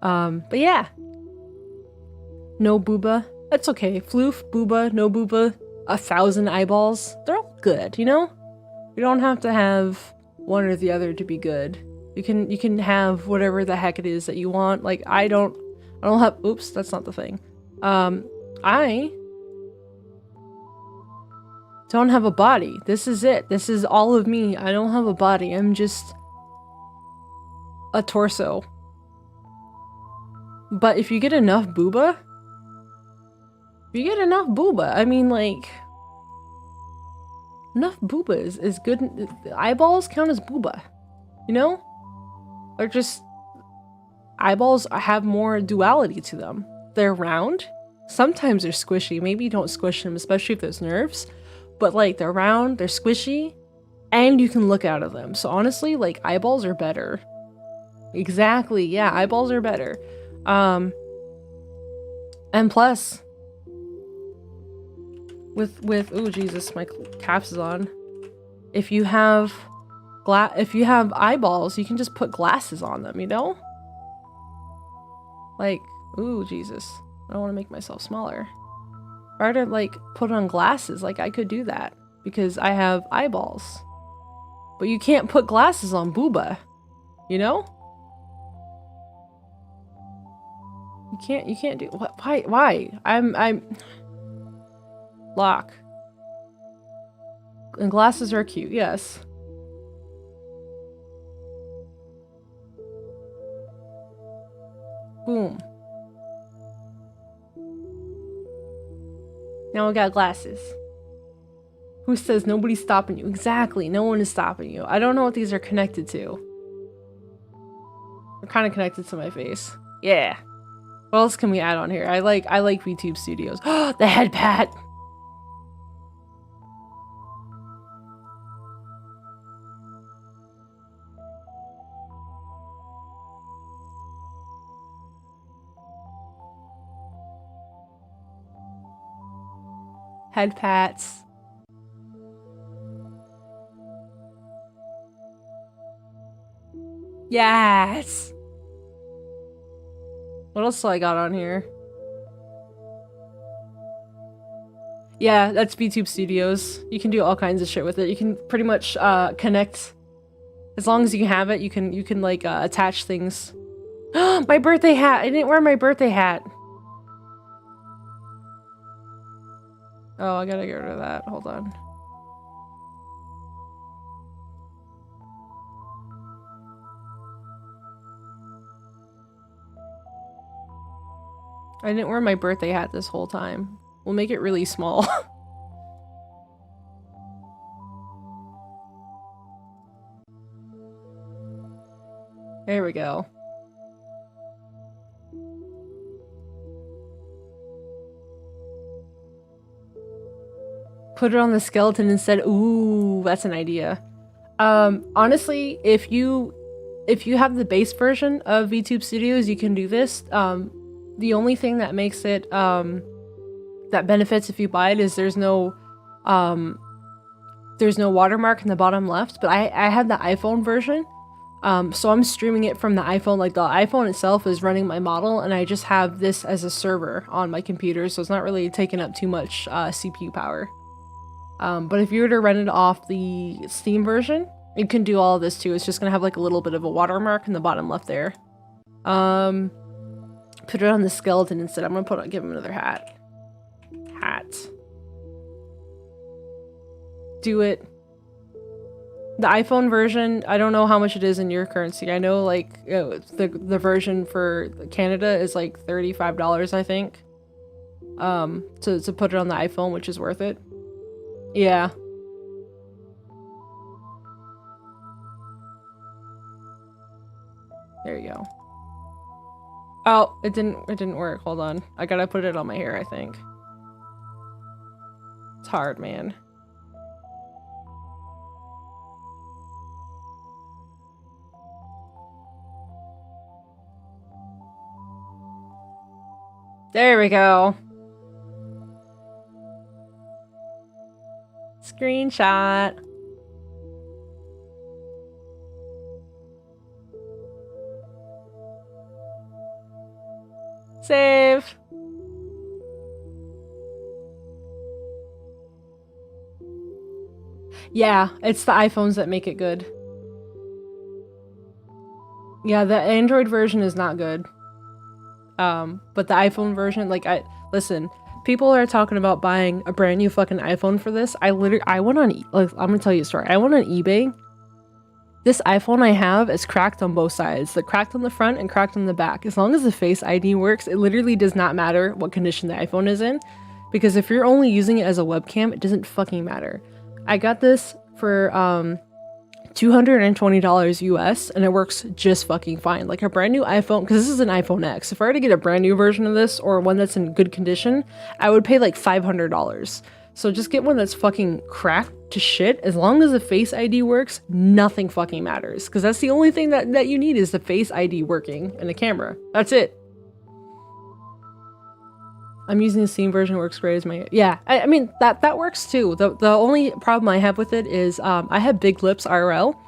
but yeah, no booba, that's okay. Floof, booba, no booba, 1,000 eyeballs, they're all good, you know? You don't have to have one or the other to be good. You can have whatever the heck it is that you want. Like, I don't have, oops, that's not the thing. I don't have a body. This is it. This is all of me. I don't have a body. I'm just a torso. But if you get enough booba, I mean, like, enough booba is good. Eyeballs count as booba, you know? Or just eyeballs have more duality to them. They're round. Sometimes they're squishy. Maybe you don't squish them, especially if there's nerves. But like they're round, they're squishy, and you can look out of them. So honestly, like eyeballs are better. Exactly. Yeah, eyeballs are better. And plus, with oh Jesus, my caps is on. If you have eyeballs, you can just put glasses on them, you know? Like, ooh Jesus, I don't want to make myself smaller. If I were to like put on glasses, like I could do that because I have eyeballs. But you can't put glasses on booba, you know? You can't do what? Why? I'm lock. And glasses are cute, yes. Boom. Now we got glasses. Who says nobody's stopping you? Exactly, no one is stopping you. I don't know what these are connected to. They're kind of connected to my face. Yeah. What else can we add on here? I like VTube Studios. The head pat. Head pats. Yes. What else do I got on here? Yeah, that's VTube Studios. You can do all kinds of shit with it. You can pretty much connect. As long as you have it, you can like attach things. My birthday hat! I didn't wear my birthday hat. Oh, I gotta get rid of that. Hold on. I didn't wear my birthday hat this whole time. We'll make it really small. There we go. Put it on the skeleton instead. Ooh, that's an idea. Honestly, if you have the base version of VTube Studios, you can do this. The only thing that makes it that benefits if you buy it is there's no watermark in the bottom left. But I have the iPhone version, so I'm streaming it from the iPhone. Like the iPhone itself is running my model, and I just have this as a server on my computer, so it's not really taking up too much CPU power. But if you were to rent it off the Steam version, you can do all of this too. It's just gonna have like a little bit of a watermark in the bottom left there. Put it on the skeleton instead. I'm gonna give him another hat. Do it. The iPhone version, I don't know how much it is in your currency. I know like the version for Canada is like $35, I think. To put it on the iPhone, which is worth it. Yeah. There you go. Oh, it didn't work. Hold on. I gotta put it on my hair, I think. It's hard, man. There we go. Screenshot. Save. Yeah, it's the iPhones that make it good. Yeah, the Android version is not good. But the iPhone version, like listen, people are talking about buying a brand new fucking iPhone for this. I went on, like, I'm gonna tell you a story. I went on eBay. This iPhone I have is cracked on both sides. The cracked on the front and cracked on the back. As long as the Face ID works, it literally does not matter what condition the iPhone is in. Because if you're only using it as a webcam, it doesn't fucking matter. I got this for $220 US, and it works just fucking fine. Like a brand new iPhone, because this is an iPhone X. If I were to get a brand new version of this or one that's in good condition, I would pay like $500. So just get one that's fucking cracked to shit. As long as the Face ID works, nothing fucking matters. Because that's the only thing that you need is the Face ID working and the camera. That's it. I'm using the Steam version, works great as my... Yeah, I mean, that works too. The only problem I have with it is I have big lips IRL,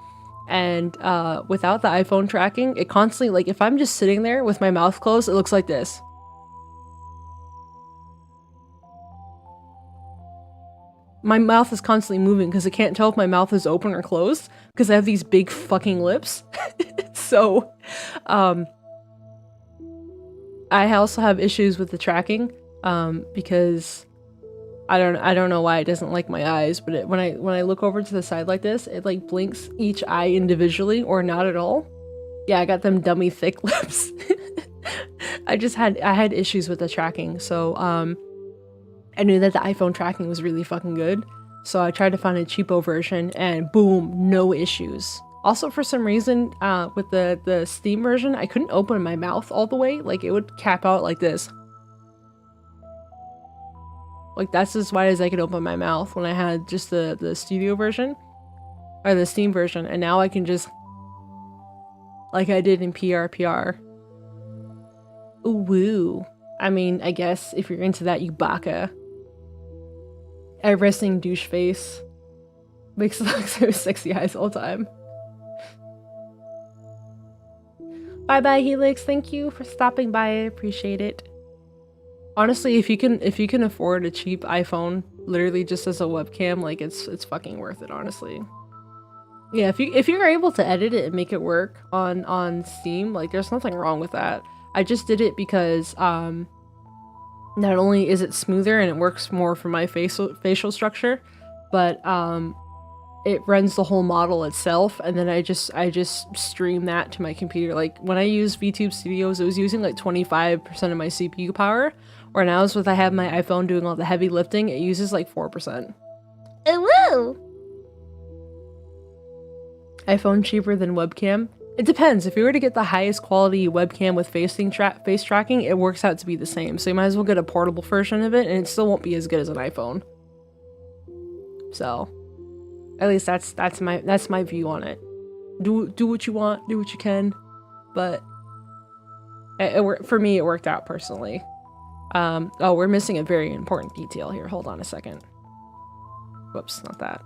and without the iPhone tracking, it constantly, like, if I'm just sitting there with my mouth closed, it looks like this. My mouth is constantly moving because it can't tell if my mouth is open or closed because I have these big fucking lips. So, I also have issues with the tracking. Because I don't know why it doesn't like my eyes, but when I look over to the side like this, it like blinks each eye individually or not at all. Yeah, I got them dummy thick lips. I had issues with the tracking, so I knew that the iPhone tracking was really fucking good, so I tried to find a cheapo version, and boom, no issues. Also, for some reason, with the Steam version, I couldn't open my mouth all the way. Like, it would cap out like this. Like, that's as wide as I could open my mouth when I had just the studio version, or the Steam version, and now I can just, like I did in PRPR. Ooh, woo. I mean, I guess if you're into that, you baka. A resting douche face. Makes it look so sexy eyes all the time. Bye bye, Helix. Thank you for stopping by. I appreciate it. Honestly, if you can afford a cheap iPhone, literally just as a webcam, like it's fucking worth it, honestly. Yeah, if you're able to edit it and make it work on Steam, like there's nothing wrong with that. I just did it because not only is it smoother and it works more for my facial structure, but it runs the whole model itself, and then I just stream that to my computer. Like when I use VTube Studios, it was using like 25% of my CPU power, where now with I have my iPhone doing all the heavy lifting, it uses like 4%. Oh, woo! iPhone cheaper than webcam? It depends. If you were to get the highest quality webcam with face tracking, it works out to be the same. So you might as well get a portable version of it, and it still won't be as good as an iPhone. So, at least that's my view on it. Do what you want, do what you can, but for me it worked out personally. Oh, we're missing a very important detail here. Hold on a second. Whoops, not that.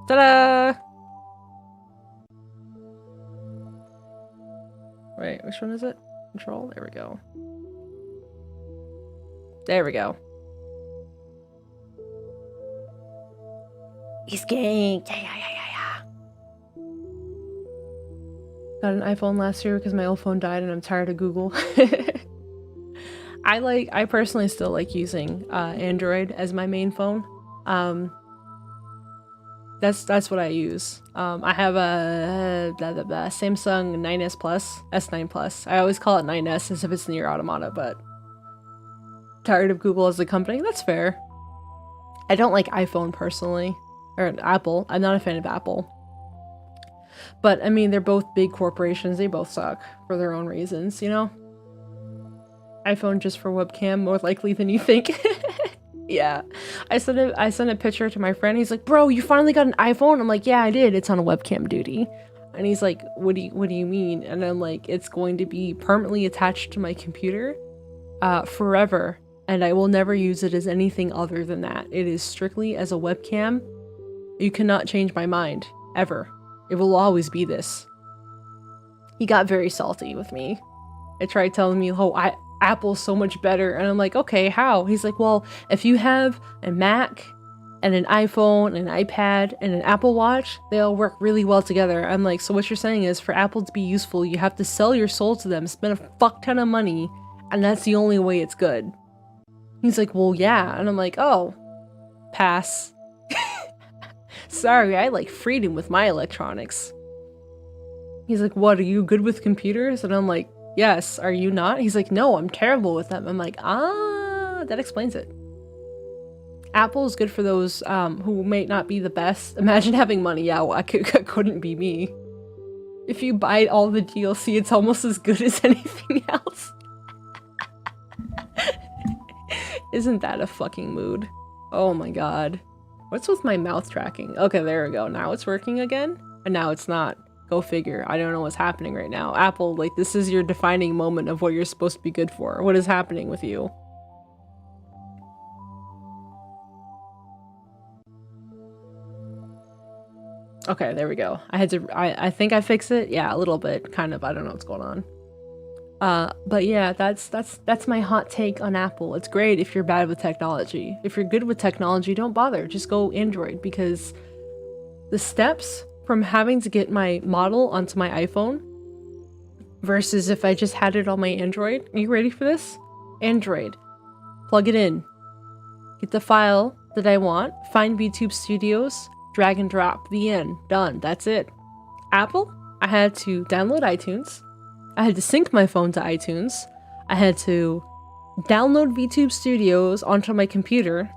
Ta-da! Wait, which one is it? Control? There we go. There we go. He's gang. Yeah. Got an iPhone last year because my old phone died and I'm tired of Google. I personally still like using Android as my main phone. That's what I use. I have a Samsung 9S Plus, S9 Plus. I always call it 9S as if it's near Automata, but tired of Google as a company. That's fair. I don't like iPhone personally, or Apple. I'm not a fan of Apple. But I mean, they're both big corporations. They both suck for their own reasons, you know? iPhone just for webcam, more likely than you think. Yeah, I sent a picture to my friend. He's like, "Bro, you finally got an iPhone?" I'm like, "Yeah, I did. It's on a webcam duty." And he's like, "What do you mean?" And I'm like, "It's going to be permanently attached to my computer, forever, and I will never use it as anything other than that. It is strictly as a webcam. You cannot change my mind ever. It will always be this." He got very salty with me. I tried telling me, "Oh, Apple's so much better," and I'm like, "Okay, how?" He's like, "Well, if you have a Mac and an iPhone and an iPad and an Apple Watch, they all work really well together." I'm like, "So what you're saying is for Apple to be useful, you have to sell your soul to them, spend a fuck ton of money, and that's the only way it's good." He's like, "Well, yeah," and I'm like, "Oh, pass." Sorry, I like freedom with my electronics. He's like, "What, are you good with computers?" And I'm like, Yes, are you not? He's like, no, I'm terrible with them. I'm like, ah, that explains it. Apple is good for those who may not be the best. Imagine having money. Yeah, well, couldn't be me. If you buy all the DLC, it's almost as good as anything else. Isn't that a fucking mood? Oh my god. What's with my mouth tracking? Okay, there we go. Now it's working again? And now it's not. Go figure. I don't know what's happening right now. Apple, like, this is your defining moment of what you're supposed to be good for. What is happening with you? Okay, there we go. I think I fixed it. Yeah, a little bit, kind of. I don't know what's going on. But yeah, that's my hot take on Apple. It's great if you're bad with technology. If you're good with technology, don't bother. Just go Android, because the steps from having to get my model onto my iPhone versus if I just had it on my Android. Are you ready for this? Android. Plug it in. Get the file that I want. Find VTube Studios. Drag and drop. The end. Done. That's it. Apple, I had to download iTunes. I had to sync my phone to iTunes. I had to download VTube Studios onto my computer.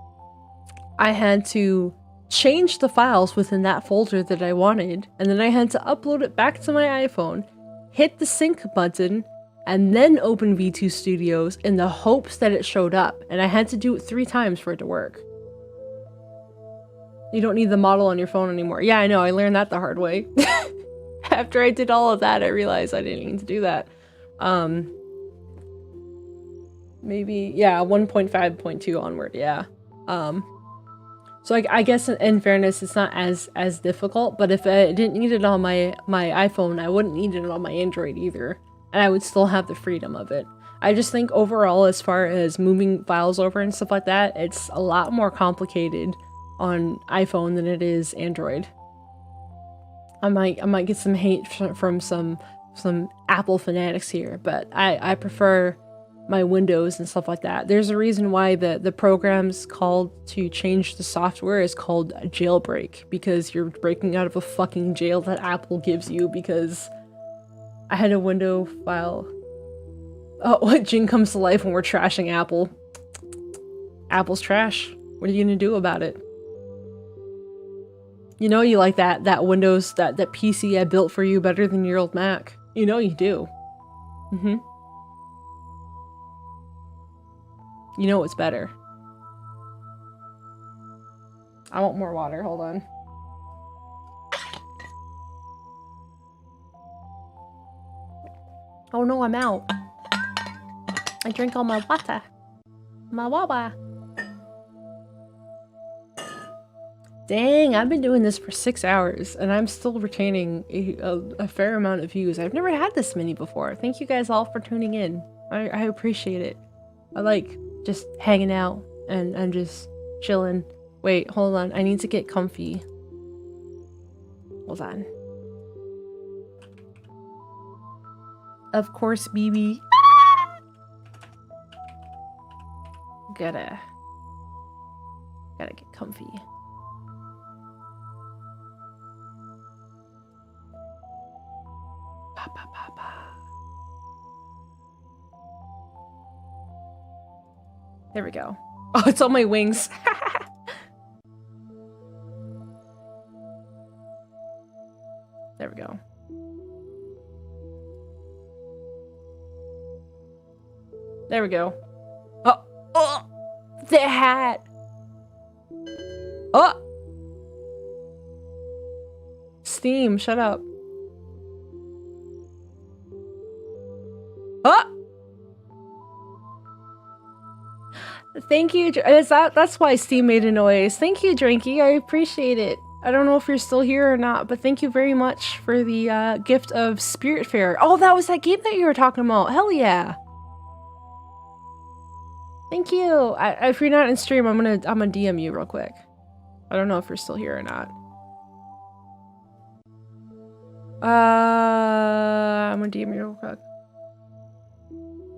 I had to change the files within that folder that I wanted, and then I had to upload it back to my iPhone, hit the sync button, and then open VTube Studios in the hopes that it showed up. And I had to do it 3 times for it to work. You don't need the model on your phone anymore. Yeah, I know, I learned that the hard way. After I did all of that, I realized I didn't need to do that. Maybe, yeah, 1.5.2 onward, yeah. So I guess in fairness, it's not as difficult, but if I didn't need it on my iPhone, I wouldn't need it on my Android either, and I would still have the freedom of it. I just think overall, as far as moving files over and stuff like that, it's a lot more complicated on iPhone than it is Android. I might get some hate from some Apple fanatics here, but I prefer my Windows and stuff like that. There's a reason why the program's called to change the software is called a jailbreak, because you're breaking out of a fucking jail that Apple gives you. Because I had a window file. Oh, Jing comes to life when we're trashing Apple. Apple's trash. What are you gonna do about it? You know you like that Windows, that PC I built for you better than your old Mac. You know you do. You know it's better. I want more water, hold on. Oh no, I'm out. I drink all my water. My wawa. Dang, I've been doing this for 6 hours and I'm still retaining a fair amount of views. I've never had this many before. Thank you guys all for tuning in. I appreciate it. I like just hanging out and just chilling. Wait, hold on. I need to get comfy. Hold on. Of course, BB. Gotta get comfy. Pa, pa, pa, pa. There we go. Oh, it's on my wings. There we go. There we go. Oh, oh, the hat. Oh, Steam, shut up. Oh, thank you. That's why Steam made a noise. Thank you, Drinky. I appreciate it. I don't know if you're still here or not, but thank you very much for the gift of Spiritfarer. Oh, that was that game that you were talking about. Hell yeah. Thank you. If you're not in stream, I'm gonna DM you real quick. I don't know if you're still here or not. I'm gonna DM you real quick.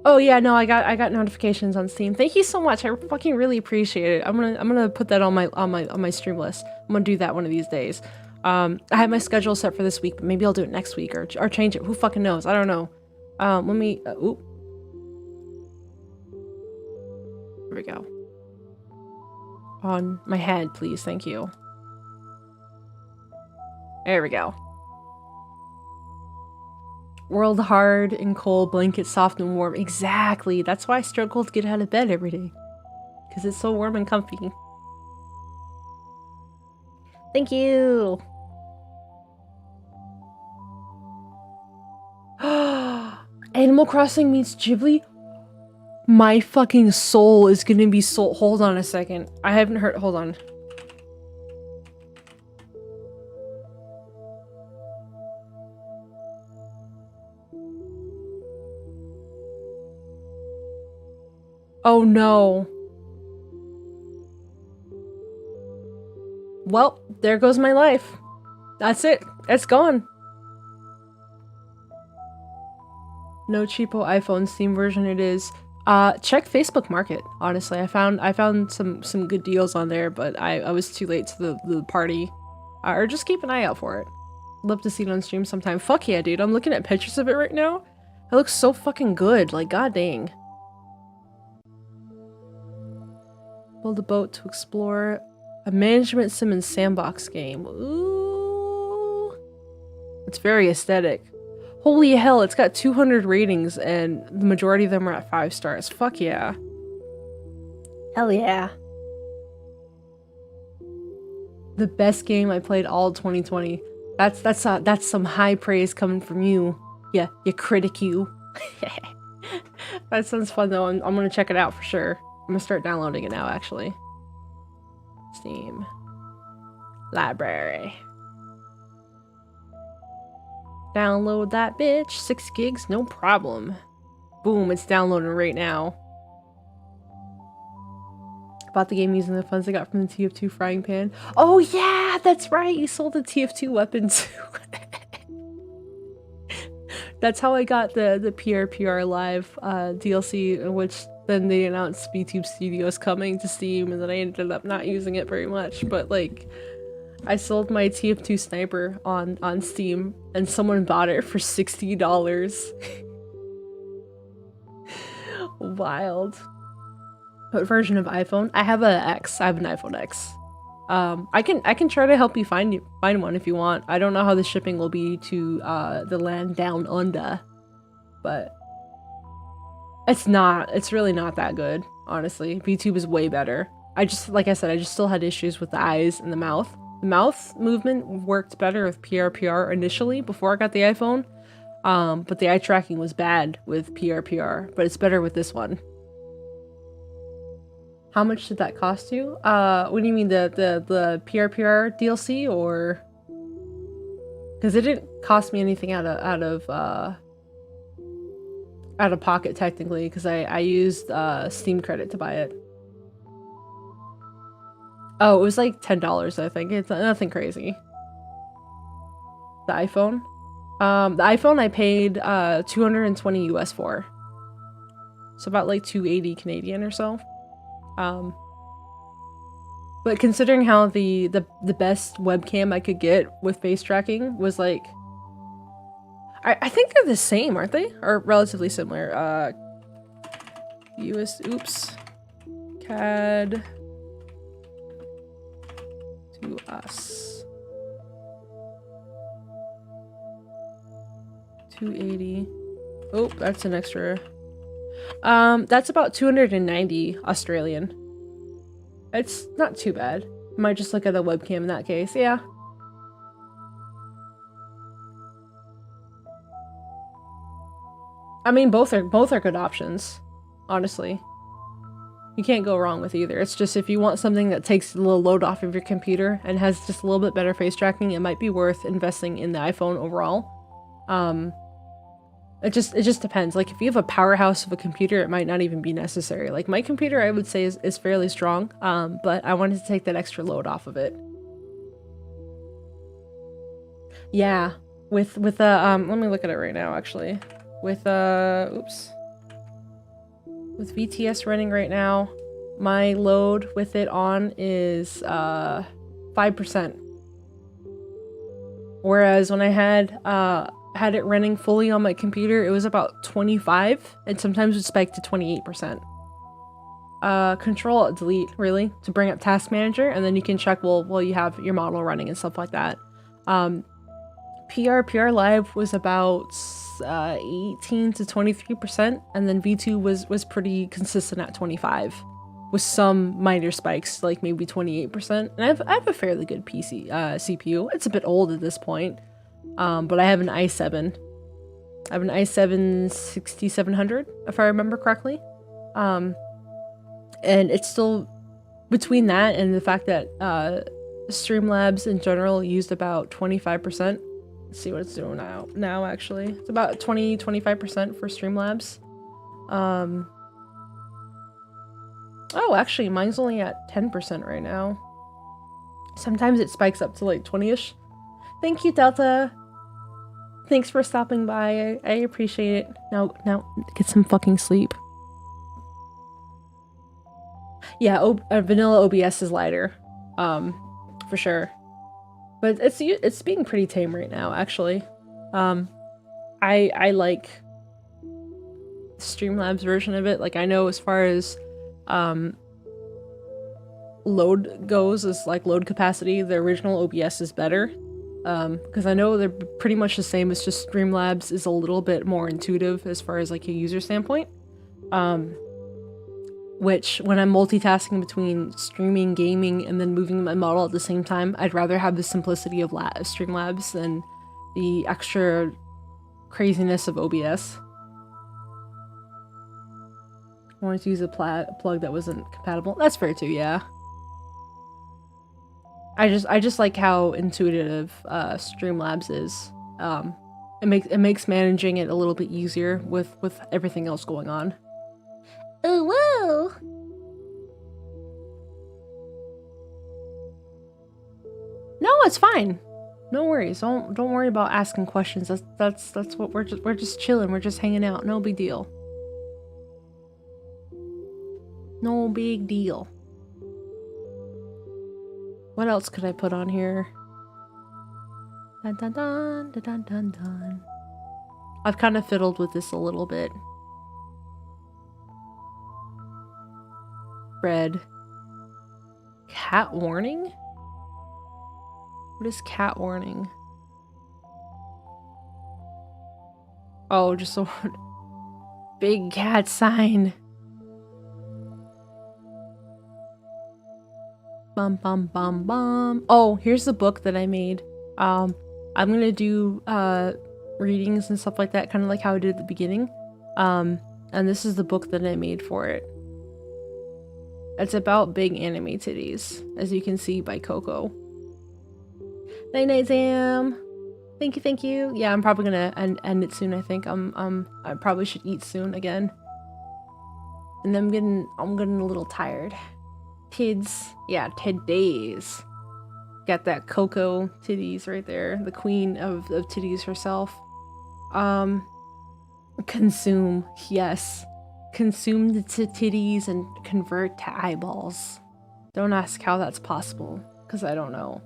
Oh yeah, no, I got notifications on Steam. Thank you so much. I fucking really appreciate it. I'm gonna put that on my stream list. I'm gonna do that one of these days. I have my schedule set for this week, but maybe I'll do it next week or change it. Who fucking knows? I don't know. Let me, oop. Here we go. On my head, please. Thank you. There we go. World hard and cold, blanket soft and warm. Exactly. That's why I struggle to get out of bed every day. Because it's so warm and comfy. Thank you. Animal Crossing meets Ghibli? My fucking soul is gonna be sold. Hold on a second. I haven't heard. Hold on. Oh no. Well, there goes my life. That's it. It's gone. No cheapo iPhone Steam version it is. Check Facebook Market, honestly. I found some good deals on there, but I was too late to the party. Or just keep an eye out for it. Love to see it on stream sometime. Fuck yeah, dude. I'm looking at pictures of it right now. It looks so fucking good. Like, god dang. Build a boat to explore a management sim and sandbox game. Ooh. It's very aesthetic. Holy hell, it's got 200 ratings and the majority of them are at 5 stars. Fuck yeah. Hell yeah. The best game I played all 2020. That's some high praise coming from you. Yeah, you critic you. That sounds fun though. I'm gonna check it out for sure. I'm gonna start downloading it now actually. Steam. Library. Download that bitch. 6 gigs, no problem. Boom, it's downloading right now. Bought the game using the funds I got from the TF2 frying pan. Oh yeah, that's right. You sold the TF2 weapon too. That's how I got the PRPR Live DLC, in which then they announced VTube Studios coming to Steam, and then I ended up not using it very much. But like, I sold my TF2 sniper on Steam, and someone bought it for $60. Wild. What version of iPhone? I have a X. I have an iPhone X. I can try to help you find one if you want. I don't know how the shipping will be to the land down under, but it's really not that good, honestly. VTube is way better. Like I said, I just still had issues with the eyes and the mouth. The mouth movement worked better with PRPR initially before I got the iPhone, but the eye tracking was bad with PRPR, but it's better with this one. How much did that cost you? What do you mean, the PRPR DLC, or? Because it didn't cost me anything out of pocket technically, because I used Steam credit to buy it. Oh, it was like $10, I think. It's nothing crazy. The iPhone? The iPhone I paid 220 US for. So about like 280 Canadian or so. But considering how the best webcam I could get with face tracking was like, I think they're the same, aren't they? Or relatively similar. Oops. CAD to us. 280. Oh, that's an extra. That's about 290 Australian. It's not too bad. Might just look at the webcam in that case, yeah. I mean, both are good options, honestly. You can't go wrong with either. It's just if you want something that takes a little load off of your computer and has just a little bit better face tracking, it might be worth investing in the iPhone overall. It just depends. Like, if you have a powerhouse of a computer, it might not even be necessary. Like, my computer, I would say, is fairly strong, but I wanted to take that extra load off of it. Yeah, with let me look at it right now, actually. With with VTS running right now, my load with it on is 5%. Whereas when I had had it running fully on my computer, it was about 25, and sometimes it would spike to 28%. Control delete, really, to bring up task manager, and then you can check, well, you have your model running and stuff like that. PR live was about 18 to 23%, and then V2 was pretty consistent at 25, with some minor spikes, like maybe 28%. And I have a fairly good PC CPU. It's a bit old at this point, but I have an i7. I have an i7 6700, if I remember correctly. And it's still between that and the fact that Streamlabs in general used about 25%. Let's see what it's doing now actually. It's about 25% for Streamlabs. Oh, actually mine's only at 10% right now. Sometimes it spikes up to like 20-ish. Thank you, Delta. Thanks for stopping by. I appreciate it. Now get some fucking sleep. Yeah, vanilla OBS is lighter, for sure. But it's being pretty tame right now, actually. I like Streamlabs version of it. Like, I know as far as load goes, as like load capacity, the original OBS is better. Because I know they're pretty much the same. It's just Streamlabs is a little bit more intuitive as far as like a user standpoint. Which, when I'm multitasking between streaming, gaming, and then moving my model at the same time, I'd rather have the simplicity of Streamlabs than the extra craziness of OBS. I wanted to use a plug that wasn't compatible. That's fair too, yeah. I just like how intuitive Streamlabs is. It makes managing it a little bit easier with everything else going on. Oh, whoa! No, it's fine. No worries. Don't worry about asking questions. That's what we're just chilling. We're just hanging out. No big deal. No big deal. What else could I put on here? Dun dun dun dun dun dun dun. I've kind of fiddled with this a little bit. Red. Cat warning? What is cat warning? Oh, just a big cat sign. Bum bum bum bum. Oh, here's the book that I made. I'm gonna do readings and stuff like that, kind of like how I did at the beginning. And this is the book that I made for it. It's about big anime titties, as you can see by Coco. Night night, Zam. Thank you. Yeah, I'm probably gonna end it soon. I think I probably should eat soon again. And I'm getting a little tired. Tids, yeah, titties. Got that Coco titties right there, the queen of titties herself. Consume, yes. Consume the titties and convert to eyeballs. Don't ask how that's possible, because I don't know.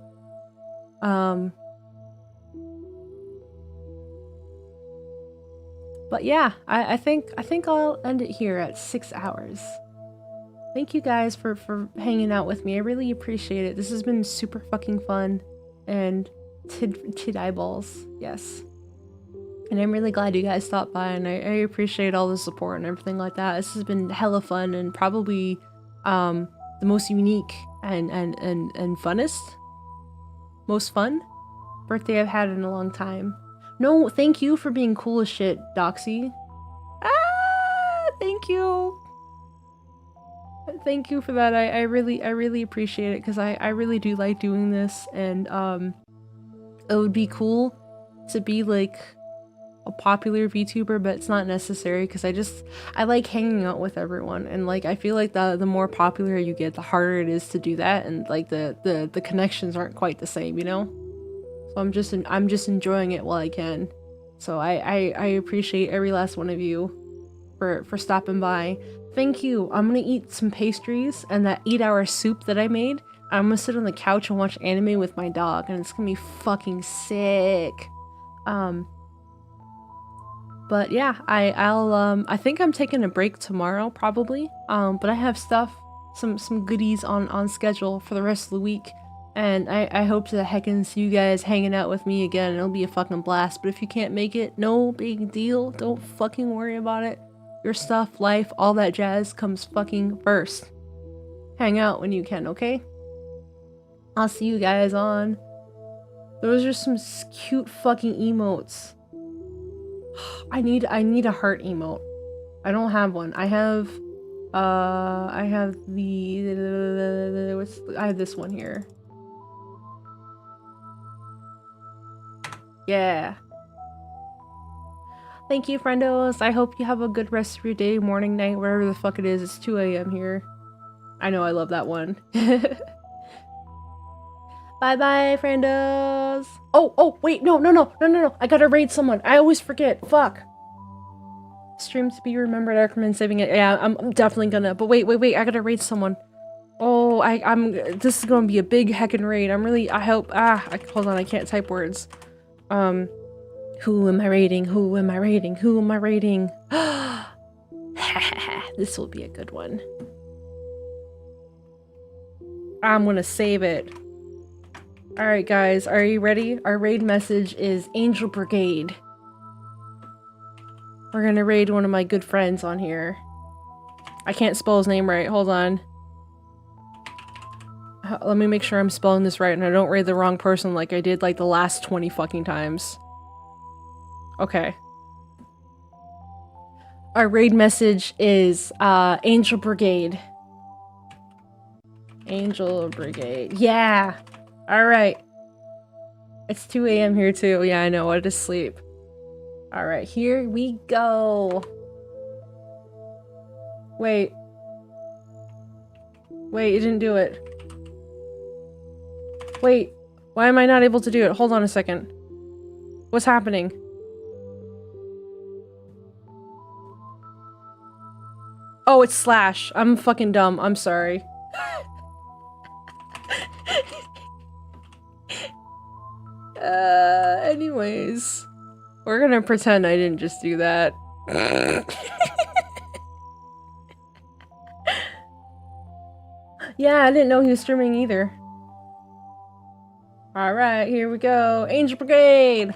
But yeah, I think I'll end it here at 6 hours. Thank you guys for hanging out with me. I really appreciate it. This has been super fucking fun. And tid eyeballs, yes. And I'm really glad you guys stopped by, and I appreciate all the support and everything like that. This has been hella fun and probably the most unique and funnest, most fun birthday I've had in a long time. No, thank you for being cool as shit, Doxy. Thank you. Thank you for that. I really appreciate it, because I really do like doing this, and it would be cool to be like a popular VTuber, but it's not necessary, because I like hanging out with everyone, and like I feel like the more popular you get, the harder it is to do that, and like the connections aren't quite the same, you know? So I'm just enjoying it while I can. So I appreciate every last one of you for stopping by. Thank you. I'm gonna eat some pastries and that 8-hour soup that I made. I'm gonna sit on the couch and watch anime with my dog, and it's gonna be fucking sick. But yeah, I think I'm taking a break tomorrow probably. But I have stuff, some goodies on schedule for the rest of the week. And I hope to heckin' see you guys hanging out with me again. It'll be a fucking blast. But if you can't make it, no big deal. Don't fucking worry about it. Your stuff, life, all that jazz comes fucking first. Hang out when you can, okay? I'll see you guys on. Those are some cute fucking emotes. I need a heart emote. I don't have one. I have I have I have this one here. Yeah. Thank you, friendos. I hope you have a good rest of your day, morning, night, wherever the fuck it is. It's 2 a.m. here. I know I love that one. Bye-bye, friendos. Oh, wait, no. I gotta raid someone. I always forget. Fuck. Stream to be remembered. I recommend saving it. Yeah, I'm definitely gonna. But wait. I gotta raid someone. Oh, this is gonna be a big heckin' raid. I hope. Hold on. I can't type words. Who am I raiding? Who am I raiding? Who am I raiding? This will be a good one. I'm gonna save it. Alright guys, are you ready? Our raid message is Angel Brigade. We're gonna raid one of my good friends on here. I can't spell his name right, hold on. Let me make sure I'm spelling this right and I don't raid the wrong person like I did like the last 20 fucking times. Okay. Our raid message is Angel Brigade. Angel Brigade. Yeah! Alright. It's 2 a.m. here too. Yeah, I know. I just sleep. Alright, here we go. Wait. Wait, you didn't do it. Wait. Why am I not able to do it? Hold on a second. What's happening? Oh, it's slash. I'm fucking dumb. I'm sorry. Anyways. We're gonna pretend I didn't just do that. Yeah, I didn't know he was streaming either. Alright, here we go. Angel Brigade!